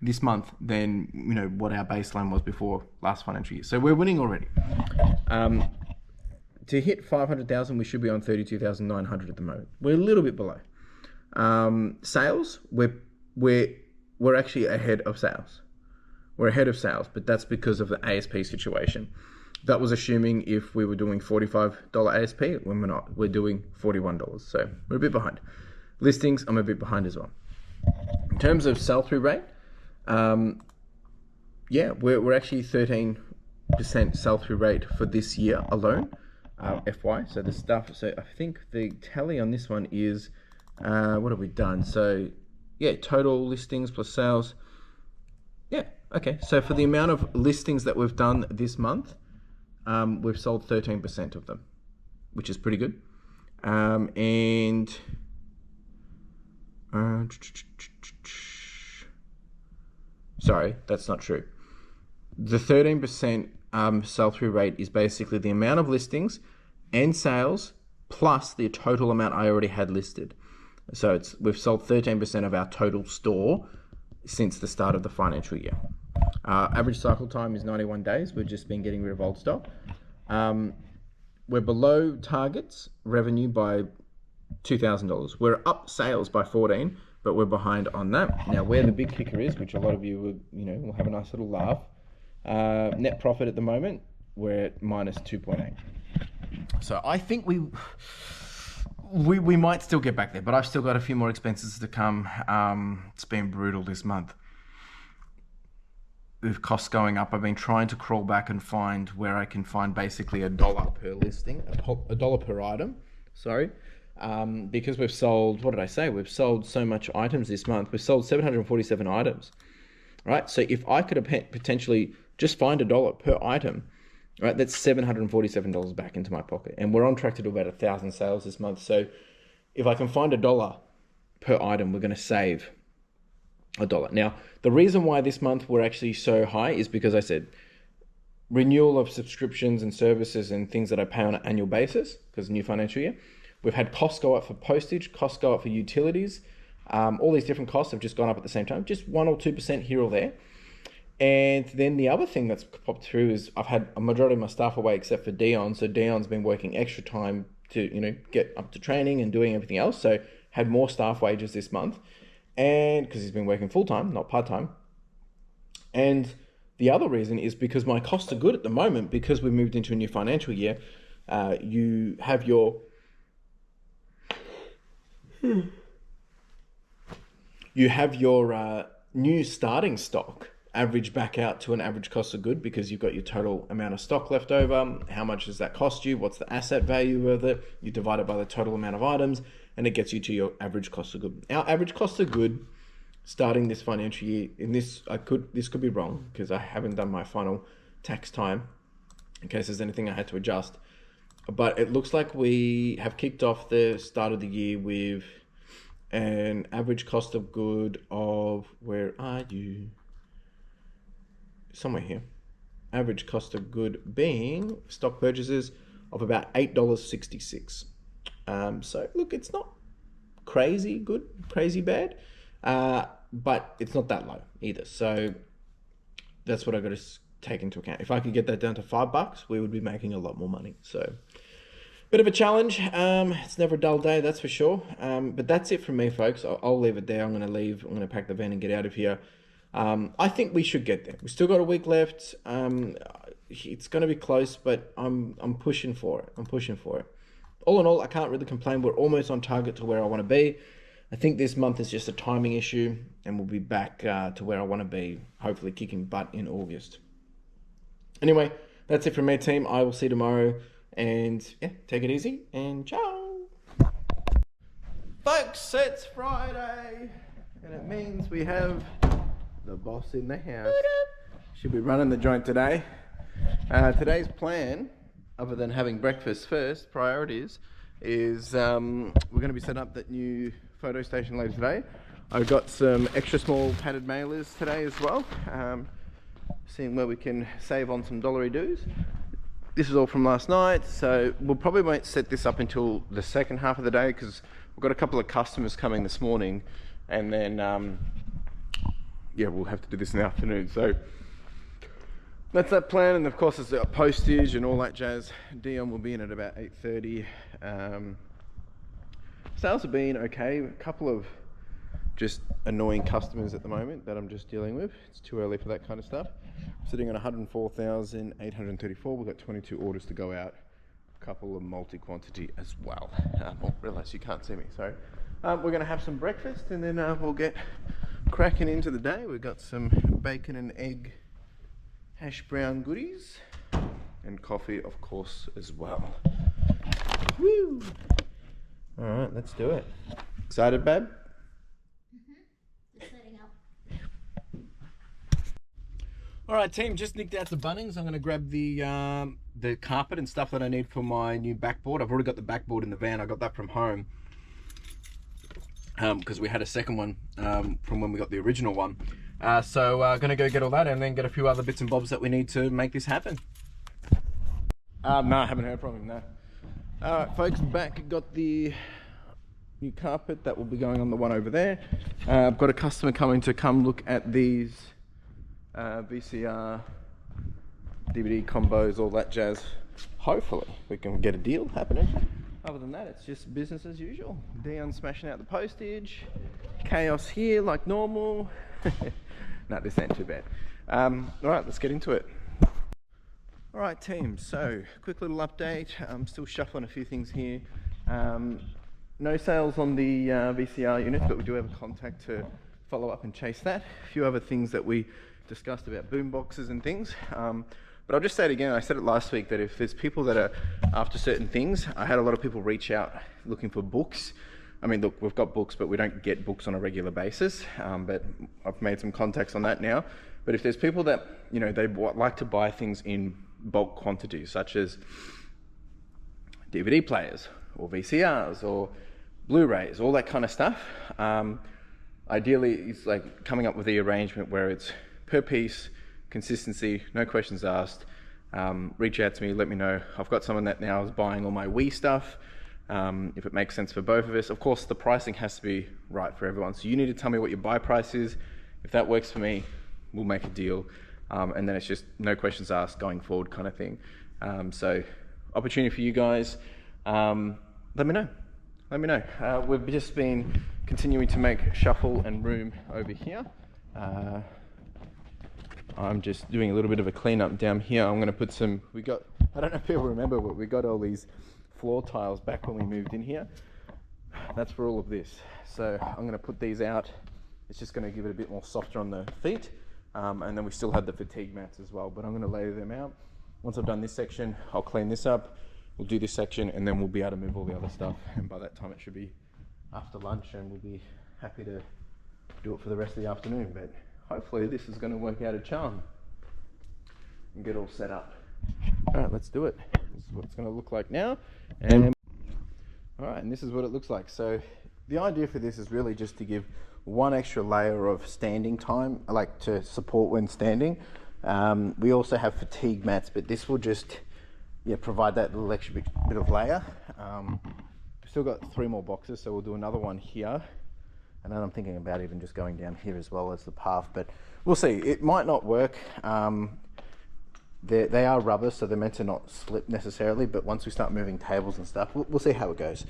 this month than, you know, what our baseline was before last financial year. So we're winning already. To hit 500,000, we should be on 32,900 at the moment. We're a little bit below. Sales, we're actually ahead of sales. We're ahead of sales, but that's because of the ASP situation. That was assuming if we were doing $45 ASP, when we're not. We're doing $41, so we're a bit behind. Listings, I'm a bit behind as well. In terms of sell-through rate, yeah, we're actually 13% sell-through rate for this year alone, FY. So the stuff, so I think the tally on this one is, what have we done? So yeah, total listings plus sales. Yeah, okay. So for the amount of listings that we've done this month, we've sold 13% of them, which is pretty good. Sorry, that's not true. The 13% sell-through rate is basically the amount of listings and sales plus the total amount I already had listed. So we've sold 13% of our total store since the start of the financial year. Average cycle time is 91 days. We've just been getting rid of old stock. We're below targets revenue by $2,000. We're up sales by 14, but we're behind on that. Now, where the big kicker is, which a lot of you will have a nice little laugh. Net profit at the moment, we're at minus 2.8. So I think we might still get back there, but I've still got a few more expenses to come. It's been brutal this month. With costs going up, I've been trying to crawl back and find where I can find basically $1 per listing, $1 per item, sorry. Because we've sold, what did I say? We've sold so much items this month. We've sold 747 items, right? So if I could have potentially just find $1 per item, right, that's $747 back into my pocket. And we're on track to do about 1,000 sales this month. So if I can find $1 per item, we're going to save $1. Now, the reason why this month we're actually so high is because I said renewal of subscriptions and services and things that I pay on an annual basis because new financial year. We've had costs go up for postage, costs go up for utilities. All these different costs have just gone up at the same time, just 1 or 2% here or there. And then the other thing that's popped through is I've had a majority of my staff away except for Dion. So Dion's been working extra time to, get up to training and doing everything else. So had more staff wages this month. And because he's been working full-time, not part-time. And the other reason is because my costs are good at the moment because we moved into a new financial year. You have your new starting stock average back out to an average cost of good because you've got your total amount of stock left over. How much does that cost you? What's the asset value of it? You divide it by the total amount of items and it gets you to your average cost of good. Our average cost of good starting this financial year, this could be wrong because I haven't done my final tax time in case there's anything I had to adjust. But it looks like we have kicked off the start of the year with an average cost of good of, where are you? Somewhere here. Average cost of good being stock purchases of about $8.66. So look, it's not crazy good, crazy bad, but it's not that low either. So that's what I got to take into account. If I could get that down to $5, we would be making a lot more money. So bit of a challenge. It's never a dull day, that's for sure. But that's it from me, folks. I'll leave it there. I'm going to leave. I'm going to pack the van and get out of here. I think we should get there. We still got a week left. It's going to be close, but I'm pushing for it. All in all, I can't really complain. We're almost on target to where I want to be. I think this month is just a timing issue, and we'll be back to where I want to be, hopefully kicking butt in August. Anyway, that's it from me, team. I will see you tomorrow, and yeah, take it easy, and ciao. Folks, it's Friday, and it means we have the boss in the house. Should be running the joint today. Today's plan, other than having breakfast first, priorities, is we're going to be setting up that new photo station later today. I've got some extra small padded mailers today as well, seeing where we can save on some dollary dues. This is all from last night, so we'll probably won't set this up until the second half of the day because we've got a couple of customers coming this morning, and then yeah, we'll have to do this in the afternoon. So that's that plan, and of course there's postage and all that jazz. Dion will be in at about 8:30. Sales have been okay. A couple of just annoying customers at the moment that I'm just dealing with. It's too early for that kind of stuff. Sitting on 104,834. We've got 22 orders to go out. A couple of multi-quantity as well. Oh, realise you can't see me, sorry. We're going to have some breakfast and then we'll get cracking into the day. We've got some bacon and egg hash brown goodies and coffee, of course, as well. Woo! All right, let's do it. Excited, babe? Just setting up. All right, team, just nicked out to Bunnings. I'm going to grab the carpet and stuff that I need for my new backboard. I've already got the backboard in the van. I got that from home because we had a second one from when we got the original one. So going to go get all that and then get a few other bits and bobs that we need to make this happen. No, I haven't heard from him, no. All right, folks, back. Got the new carpet that will be going on the one over there. I've got a customer coming to come look at these VCR, DVD combos, all that jazz. Hopefully we can get a deal happening. Other than that, it's just business as usual. Dion smashing out the postage. Chaos here like normal. No, this ain't too bad. All right, let's get into it. All right, team, so quick little update. I'm still shuffling a few things here. No sales on the VCR units, but we do have a contact to follow up and chase that. A few other things that we discussed about boom boxes and things. But I'll just say it again, I said it last week, that if there's people that are after certain things, I had a lot of people reach out looking for books. I mean, look, we've got books, but we don't get books on a regular basis. But I've made some contacts on that now. But if there's people that, you know, they like to buy things in bulk quantities, such as DVD players or VCRs or Blu-rays, all that kind of stuff. Ideally, it's like coming up with the arrangement where it's per piece, consistency, no questions asked. Reach out to me, let me know. I've got someone that now is buying all my Wii stuff. If it makes sense for both of us. Of course, the pricing has to be right for everyone. So you need to tell me what your buy price is. If that works for me, we'll make a deal. And then it's just no questions asked going forward kind of thing. So opportunity for you guys. Let me know. Let me know. We've just been continuing to make shuffle and room over here. I'm just doing a little bit of a cleanup down here. I'm going to put some, I don't know if people remember, but we got all these floor tiles back when we moved in here. That's for all of this. So I'm going to put these out. It's just going to give it a bit more softer on the feet. And then we still have the fatigue mats as well, but I'm going to lay them out. Once I've done this section, I'll clean this up. We'll do this section and then we'll be able to move all the other stuff. And by that time it should be after lunch and we'll be happy to do it for the rest of the afternoon. But hopefully this is going to work out a charm and get all set up. All right, let's do it. This is what it's going to look like now. And all right, and this is what it looks like. So the idea for this is really just to give one extra layer of standing time, like to support when standing. We also have fatigue mats, but this will just provide that little extra bit of layer. We've still got 3 more boxes, so we'll do another one here. And then I'm thinking about even just going down here as well as the path, but we'll see. It might not work. They are rubber, so they're meant to not slip necessarily, but once we start moving tables and stuff, we'll see how it goes.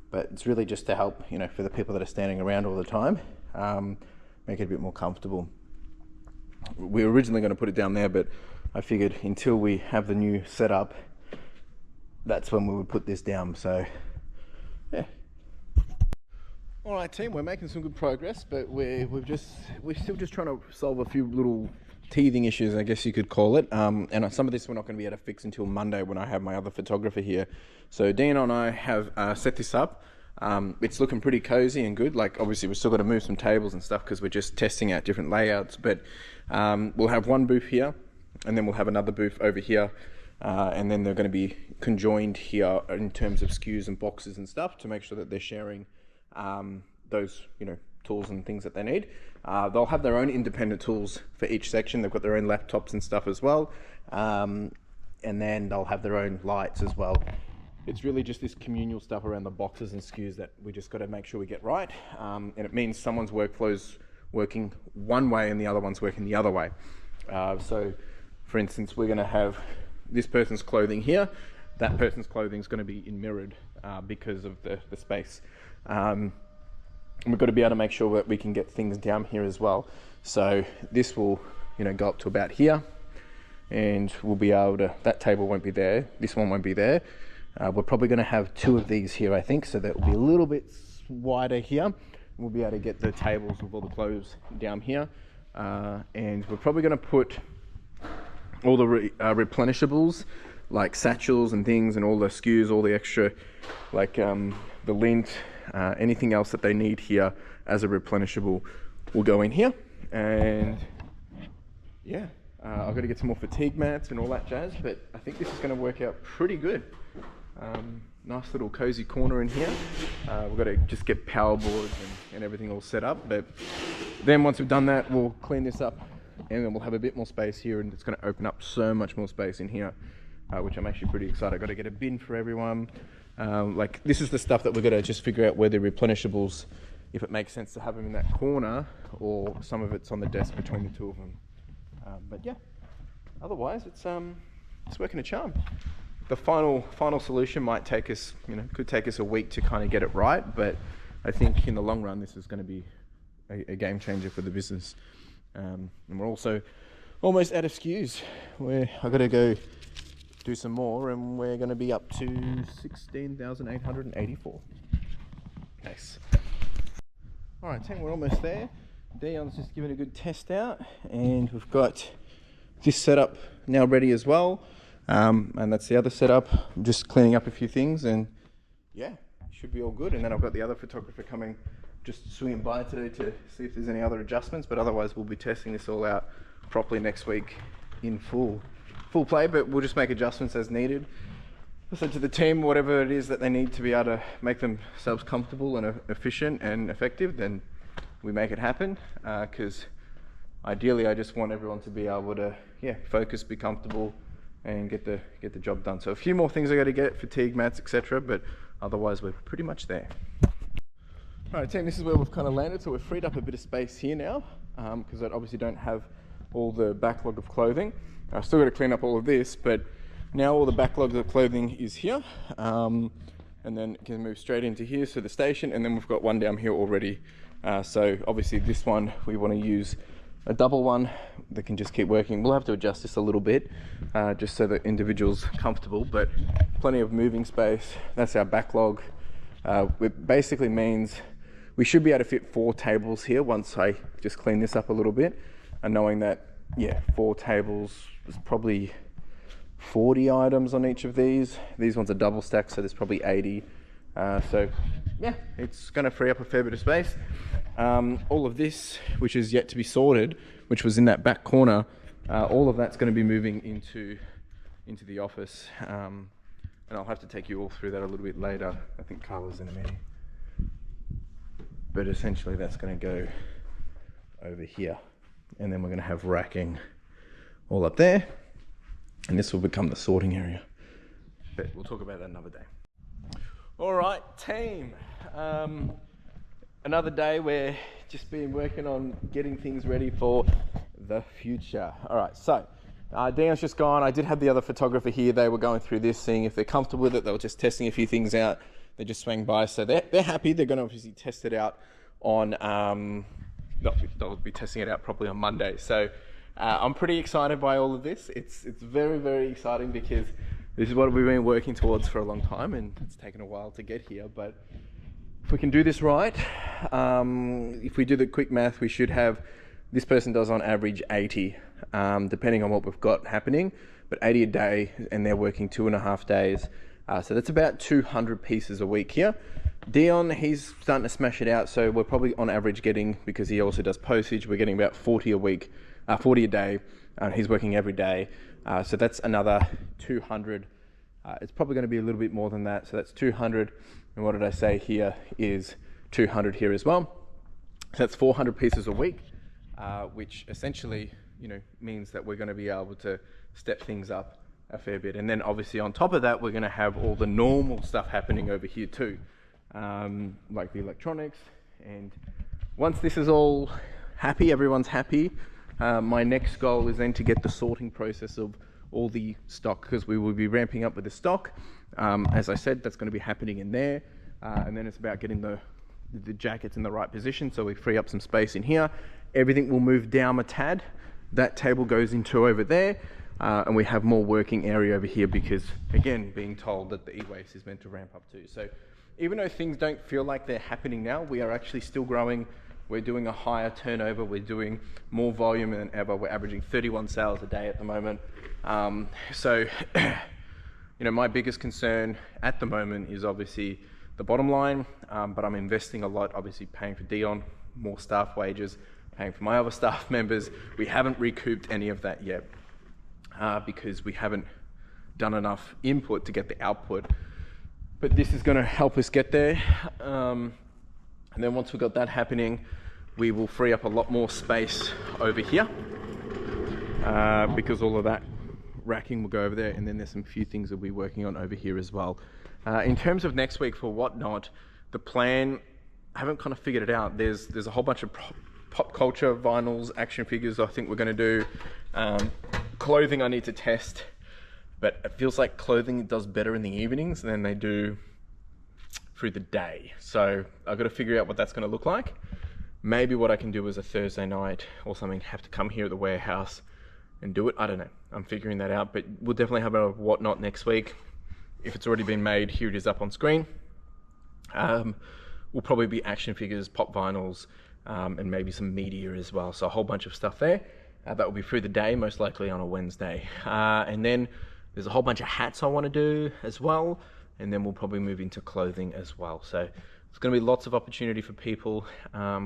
But it's really just to help, you know, for the people that are standing around all the time, make it a bit more comfortable. We were originally going to put it down there, but I figured until we have the new setup, that's when we would put this down. So, yeah. All right, team, we're making some good progress, but we're still just trying to solve a few little teething issues, I guess you could call it. And some of this we're not going to be able to fix until Monday when I have my other photographer here. So Dion and I have set this up. It's looking pretty cozy and good. Like, obviously we've still got to move some tables and stuff because we're just testing out different layouts, but we'll have one booth here and then we'll have another booth over here. And then they're going to be conjoined here in terms of SKUs and boxes and stuff to make sure that they're sharing those, you know, tools and things that they need. They'll have their own independent tools for each section. They've got their own laptops and stuff as well. And then they'll have their own lights as well. It's really just this communal stuff around the boxes and SKUs that we just got to make sure we get right. And it means someone's workflow's working one way and the other one's working the other way. So for instance, we're going to have this person's clothing here. That person's clothing is going to be in mirrored because of the space. We've got to be able to make sure that we can get things down here as well. So this will, you know, go up to about here, and we'll be able to, that table won't be there, this one won't be there. We're probably going to have 2 of these here, I think, so that will be a little bit wider here. We'll be able to get the tables with all the clothes down here. And we're probably going to put all the replenishables, like satchels and things, and all the SKUs, all the extra, like the lint, anything else that they need here as a replenishable will go in here. And yeah, I've got to get some more fatigue mats and all that jazz, but I think this is going to work out pretty good. Nice little cozy corner in here. We've got to just get power boards and everything all set up, but then once we've done that, we'll clean this up and then we'll have a bit more space here, and it's going to open up so much more space in here, which I'm actually pretty excited. I've got to get a bin for everyone. Like this is the stuff that we're going to just figure out where the replenishables, if it makes sense to have them in that corner, or some of it's on the desk between the two of them. But yeah, otherwise it's working a charm. The final solution might take us, could take us a week to kind of get it right, but I think in the long run this is going to be a game changer for the business. And we're also almost out of SKUs. I've got to go do some more, and we're going to be up to 16,884. Nice. All right, team, we're almost there. Dion's just giving a good test out, and we've got this setup now ready as well. And that's the other setup. I'm just cleaning up a few things, and yeah, should be all good. And then I've got the other photographer coming, just swinging by today to see if there's any other adjustments, but otherwise we'll be testing this all out properly next week in full play, but we'll just make adjustments as needed. I said to the team, whatever it is that they need to be able to make themselves comfortable and efficient and effective, then we make it happen, because ideally I just want everyone to be able to focus, be comfortable, and get the job done. So a few more things I got to get, fatigue mats, etc., but otherwise we're pretty much there. All right, team, this is where we've kind of landed. So we've freed up a bit of space here now, because I obviously don't have all the backlog of clothing. I've still got to clean up all of this, but now all the backlog of clothing is here, and then it can move straight into here, so the station, and then we've got one down here already. So obviously this one, we want to use a double one that can just keep working. We'll have to adjust this a little bit, just so that individual's comfortable, but plenty of moving space. That's our backlog. It basically means we should be able to fit 4 tables here once I just clean this up a little bit, and knowing that 4 tables is probably 40 items on each of these. These ones are double stacked, so there's probably 80. So yeah, it's going to free up a fair bit of space. All of this, which is yet to be sorted, which was in that back corner, all of that's going to be moving into the office, and I'll have to take you all through that a little bit later. I think Carla's in a meeting. But essentially that's going to go over here, and then we're going to have racking all up there, and this will become the sorting area. But we'll talk about that another day. All right, team. Another day we're just been working on getting things ready for the future. All right, so Dion's just gone. I did have the other photographer here. They were going through this, seeing if they're comfortable with it. They were just testing a few things out. They just swang by, so they're happy. They're going to obviously test it out on. They'll be testing it out properly on Monday. So I'm pretty excited by all of this. It's very, very exciting, because this is what we've been working towards for a long time, and it's taken a while to get here. But if we can do this right, if we do the quick math, we should have, this person does on average 80, depending on what we've got happening, but 80 a day, and they're working 2.5 days. So that's about 200 pieces a week here. Dion, he's starting to smash it out, so we're probably on average getting, because he also does postage, we're getting about 40 a day. He's working every day, so that's another 200. It's probably going to be a little bit more than that, so that's 200, and what did I say here is 200 here as well. So that's 400 pieces a week, which essentially means that we're going to be able to step things up a fair bit. And then obviously on top of that, we're going to have all the normal stuff happening over here too, like the electronics. And once this is all happy, everyone's happy, my next goal is then to get the sorting process of all the stock, because we will be ramping up with the stock. As I said, that's going to be happening in there, and then it's about getting the jackets in the right position, so we free up some space in here. Everything will move down a tad. That table goes into over there, and we have more working area over here, because again, being told that the eWASTE is meant to ramp up too. So even though things don't feel like they're happening now, we are actually still growing. We're doing a higher turnover. We're doing more volume than ever. We're averaging 31 sales a day at the moment. So my biggest concern at the moment is obviously the bottom line, but I'm investing a lot, obviously paying for Dion, more staff wages, paying for my other staff members. We haven't recouped any of that yet, because we haven't done enough input to get the output. But this is going to help us get there. And then once we've got that happening, we will free up a lot more space over here, because all of that racking will go over there, and then there's some few things that we're working on over here as well. In terms of next week for Whatnot, the plan, I haven't kind of figured it out. There's a whole bunch of pop culture, vinyls, action figures I think we're going to do. Clothing I need to test, but it feels like clothing does better in the evenings than they do through the day. So I've got to figure out what that's going to look like. Maybe what I can do is a Thursday night or something, have to come here at the warehouse and do it. I don't know. I'm figuring that out, but we'll definitely have a Whatnot next week. If it's already been made, here it is up on screen. Will probably be action figures, pop vinyls, and maybe some media as well. So a whole bunch of stuff there. That will be through the day, most likely on a Wednesday. And then there's a whole bunch of hats I want to do as well. And then we'll probably move into clothing as well. So it's going to be lots of opportunity for people,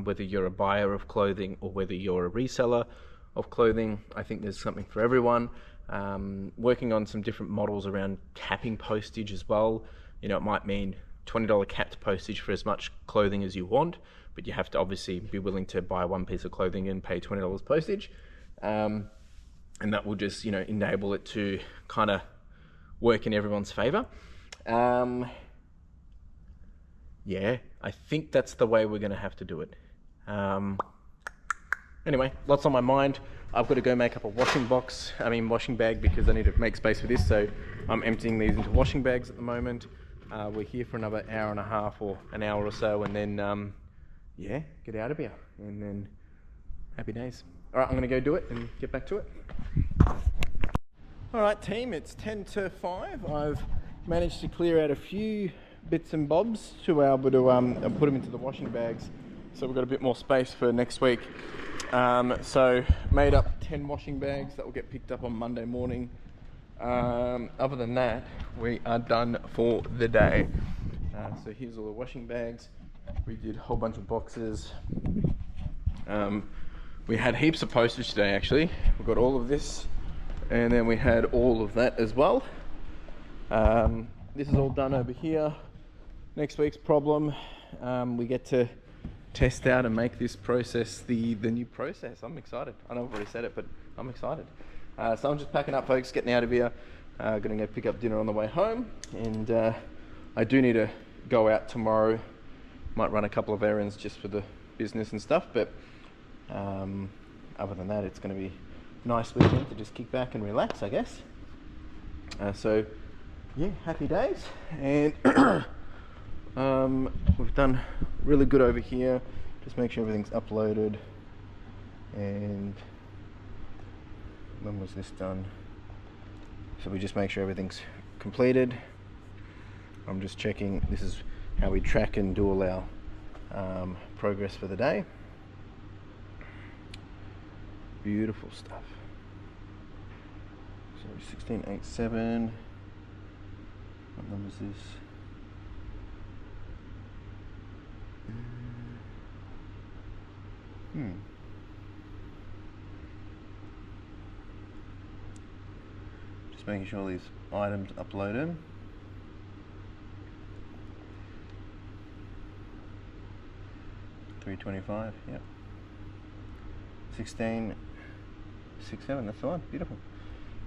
whether you're a buyer of clothing or whether you're a reseller of clothing. I think there's something for everyone. Working on some different models around capping postage as well. You know, it might mean $20 capped postage for as much clothing as you want, but you have to obviously be willing to buy one piece of clothing and pay $20 postage. And that will just, you know, enable it to kind of work in everyone's favor. Yeah, I think that's the way we're going to have to do it. Anyway, lots on my mind. I've got to go make up a washing bag, because I need to make space for this. So I'm emptying these into washing bags at the moment. We're here for another hour and a half or an hour or so, and then, yeah, get out of here. And then happy days. All right, I'm going to go do it and get back to it. All right, team, it's 10 to 5. I've managed to clear out a few bits and bobs to be able to put them into the washing bags. So we've got a bit more space for next week. So made up 10 washing bags that will get picked up on Monday morning. Other than that, we are done for the day. So here's all the washing bags. We did a whole bunch of boxes. We had heaps of postage today, actually. We got all of this, and then we had all of that as well. This is all done over here. Next week's problem, we get to test out and make this process the new process. I'm excited. I know I've already said it, but I'm excited. So I'm just packing up, folks, getting out of here. Gonna go pick up dinner on the way home, and I do need to go out tomorrow. Might run a couple of errands just for the business and stuff, but other than that, it's gonna be a nice weekend to just kick back and relax, I guess. So yeah, happy days. And we've done really good over here. Just make sure everything's uploaded. And when was this done? So we just make sure everything's completed. I'm just checking. This is how we track and do all our progress for the day. Beautiful stuff. So 1687. What number is this? Just making sure all these items uploaded. $325, yep. 1667, that's the one. Beautiful.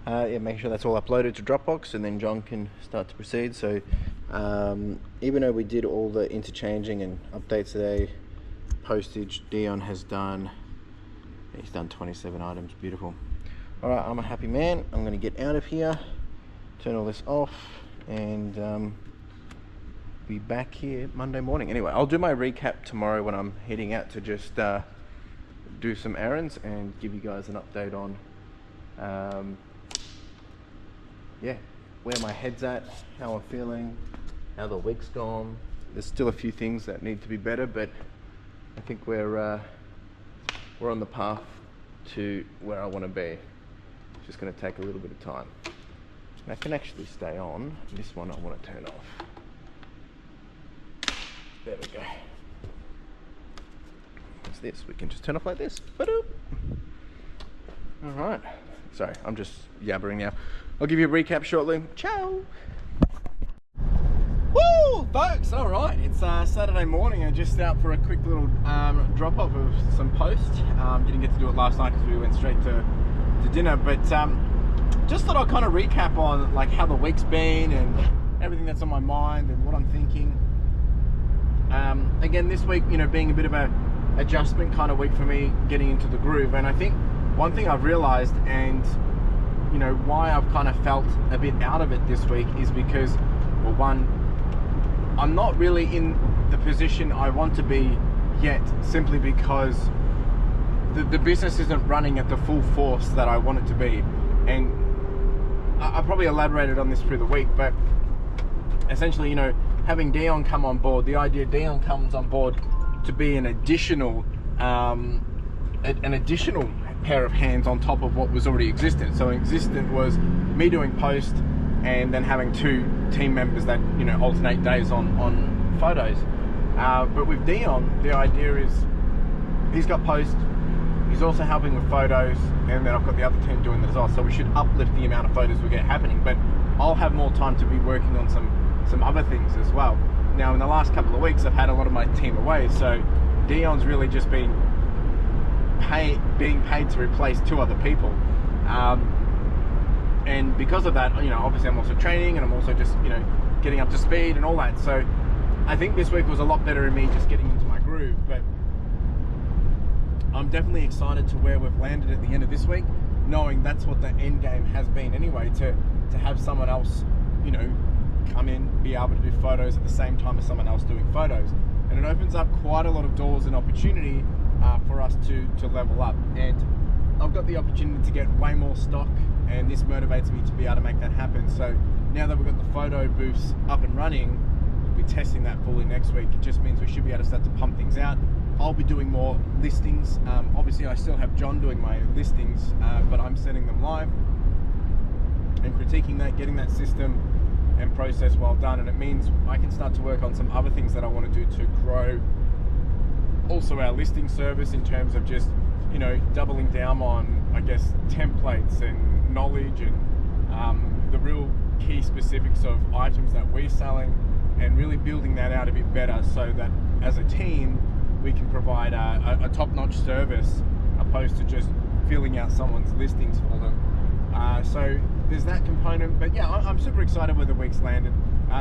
Yeah, making sure that's all uploaded to Dropbox, and then John can start to proceed. So even though we did all the interchanging and updates today, postage, Dion has done, he's done 27 items. Beautiful. All right, I'm a happy man. I'm going to get out of here, turn all this off, and be back here Monday morning. Anyway, I'll do my recap tomorrow when I'm heading out to just do some errands and give you guys an update on yeah, where my head's at, how I'm feeling, how the week's gone. There's still a few things that need to be better, but I think we're on the path to where I want to be. It's just going to take a little bit of time. And I can actually stay on. This one I want to turn off. There we go. What's this? We can just turn off like this. Ba-doop. All right. Sorry, I'm just yabbering now. I'll give you a recap shortly. Ciao. Woo, folks. All right. It's Saturday morning. I'm just out for a quick little drop off of some post. Didn't get to do it last night because we went straight to dinner. But just thought I'd kind of recap on like how the week's been and everything that's on my mind and what I'm thinking. Again, this week, being a bit of a adjustment kind of week for me, getting into the groove. And I think one thing I've realized, and why I've kind of felt a bit out of it this week, is because, well, one, I'm not really in the position I want to be yet, simply because the business isn't running at the full force that I want it to be. And I probably elaborated on this through the week, but essentially, having Dion come on board, the idea Dion comes on board to be an additional pair of hands on top of what was already existent. So existent was me doing post, and then having 2 team members that alternate days on photos. But with Dion, the idea is he's got post, he's also helping with photos, and then I've got the other team doing that as well. So we should uplift the amount of photos we get happening, but I'll have more time to be working on some other things as well. Now, in the last couple of weeks, I've had a lot of my team away, so Dion's really just been being paid to replace 2 other people. And because of that, obviously I'm also training, and I'm also just, getting up to speed and all that. So I think this week was a lot better in me just getting into my groove, but I'm definitely excited to where we've landed at the end of this week, knowing that's what the end game has been anyway, to have someone else, come in, be able to do photos at the same time as someone else doing photos. And it opens up quite a lot of doors and opportunity for us to level up. And I've got the opportunity to get way more stock, and this motivates me to be able to make that happen. So now that we've got the photo booths up and running, we'll be testing that fully next week. It just means we should be able to start to pump things out. I'll be doing more listings. Obviously I still have John doing my listings, but I'm sending them live and critiquing that, getting that system and process well done. And it means I can start to work on some other things that I want to do to grow also our listing service, in terms of just doubling down on, I guess, templates and knowledge and the real key specifics of items that we're selling, and really building that out a bit better, so that as a team we can provide a top-notch service, opposed to just filling out someone's listings for them. So there's that component. But yeah, I'm super excited where the week's landed.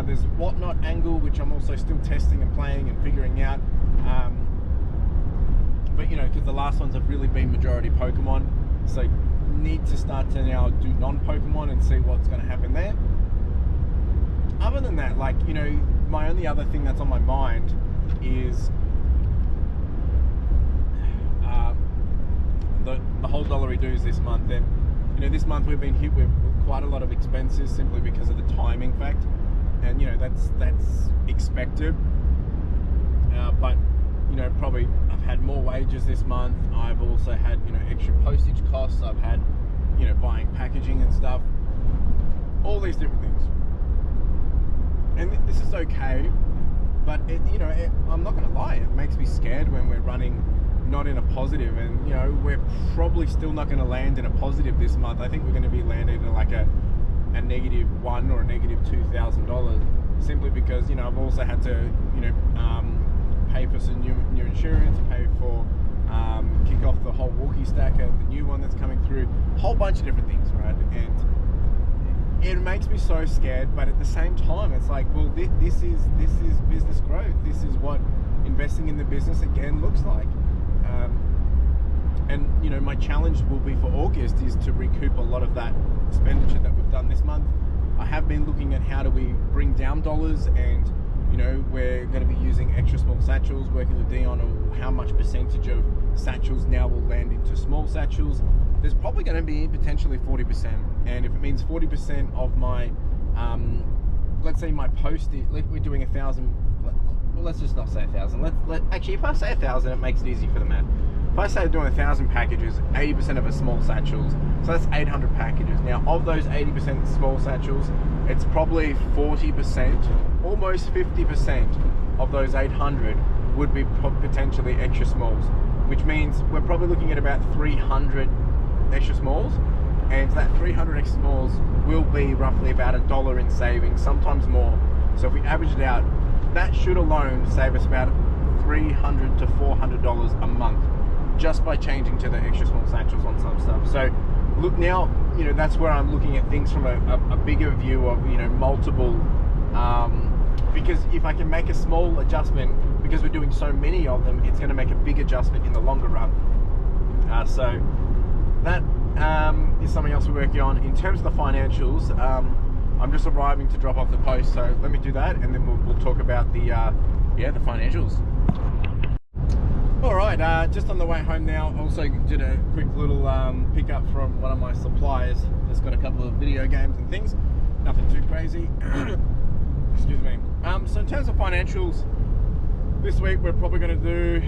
There's whatnot angle, which I'm also still testing and playing and figuring out. But because the last ones have really been majority Pokemon, so need to start to now do non-Pokemon and see what's going to happen there. Other than that, my only other thing that's on my mind is the whole dollary dues this month. And this month we've been hit with quite a lot of expenses, simply because of the timing fact, and that's expected. But probably I've had more wages this month. I've also had extra postage costs. I've had buying packaging and stuff, all these different things. And this is okay, but I'm not going to lie, it makes me scared when we're running not in a positive. And we're probably still not going to land in a positive this month. I think we're going to be landing in like a -1 or a -$2,000, simply because I've also had to pay for some new insurance, pay for kick off the whole walkie stacker, the new one that's coming through, a whole bunch of different things, right? And it makes me so scared, but at the same time it's like, well, this is business growth. This is what investing in the business again looks like. And my challenge will be for August is to recoup a lot of that expenditure that we've done this month. I have been looking at how do we bring down dollars, and we're going to be using extra small satchels, working with Dion on how much percentage of satchels now will land into small satchels. There's probably going to be potentially 40%, and if it means 40% of my let's say my postage, we're doing 1,000, well, let's just not say 1,000. Actually, if I say 1,000, it makes it easy for the math. If I say I'm doing 1,000 packages, 80% of it small satchels, so that's 800 packages. Now, of those 80% small satchels, it's probably 40%, almost 50% of those 800 would be potentially extra smalls, which means we're probably looking at about 300 extra smalls, and that 300 extra smalls will be roughly about $1 in savings, sometimes more. So if we average it out, that should alone save us about $300 to $400 a month, just by changing to the extra small satchels on some stuff. So look, now that's where I'm looking at things from a bigger view of multiple because if I can make a small adjustment, because we're doing so many of them, it's going to make a big adjustment in the longer run. So that is something else we're working on. In terms of the financials, I'm just arriving to drop off the post, so let me do that, and then we'll talk about the the financials. All right, just on the way home now. Also did a quick little pickup from one of my suppliers that's got a couple of video games and things. Nothing too crazy. Excuse me. So in terms of financials, this week we're probably going to do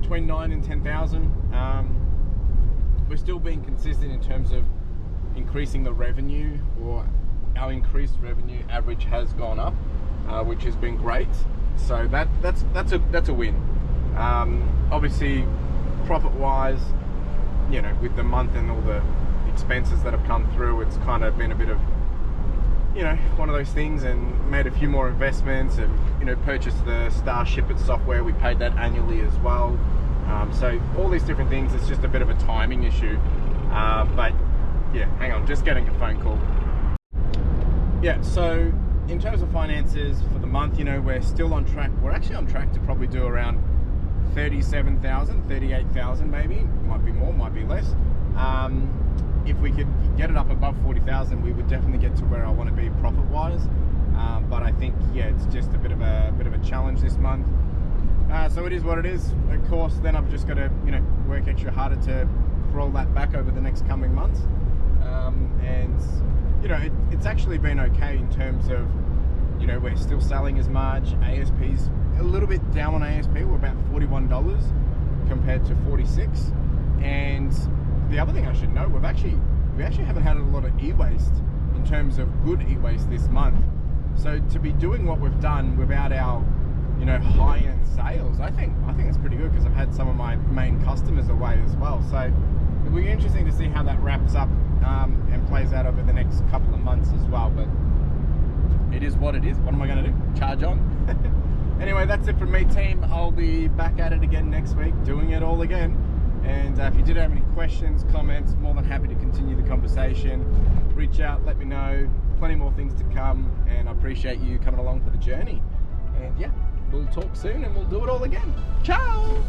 between 9 and 10,000. We're still being consistent in terms of increasing the revenue, or our increased revenue average has gone up, which has been great. So that's a win. Obviously, profit-wise, you know, with the month and all the expenses that have come through, it's kind of been a bit of, you know, one of those things, and made a few more investments, and, you know, purchased the Starship software. We paid that annually as well. So all these different things, it's just a bit of a timing issue. But yeah, hang on, just getting a phone call. Yeah, so in terms of finances for the month, you know, we're still on track. We're actually on track to probably do around 37,000, 38,000 maybe. Might be more, might be less. If we could get it up above 40,000, we would definitely get to where I want to be profit-wise. But I think, yeah, it's just a bit of a challenge this month. So it is what it is. Of course, then I've just got to, you know, work extra harder to roll that back over the next coming months. And you know, it's actually been okay in terms of, you know, we're still selling as much. ASP's a little bit down on ASP. We're about $41 compared to 46. And the other thing I should note, we actually haven't had a lot of e-waste in terms of good e-waste this month. So to be doing what we've done without our, you know, high-end sales, I think it's pretty good, because I've had some of my main customers away as well. So it'll be interesting to see how that wraps up and plays out over the next couple of months as well. But it is what it is. What am I going to do? Charge on. Anyway, that's it from me, team. I'll be back at it again next week, doing it all again. And if you did have any questions, comments, more than happy to continue the conversation. Reach out, let me know. Plenty more things to come, and I appreciate you coming along for the journey. And yeah, we'll talk soon, and we'll do it all again. Ciao!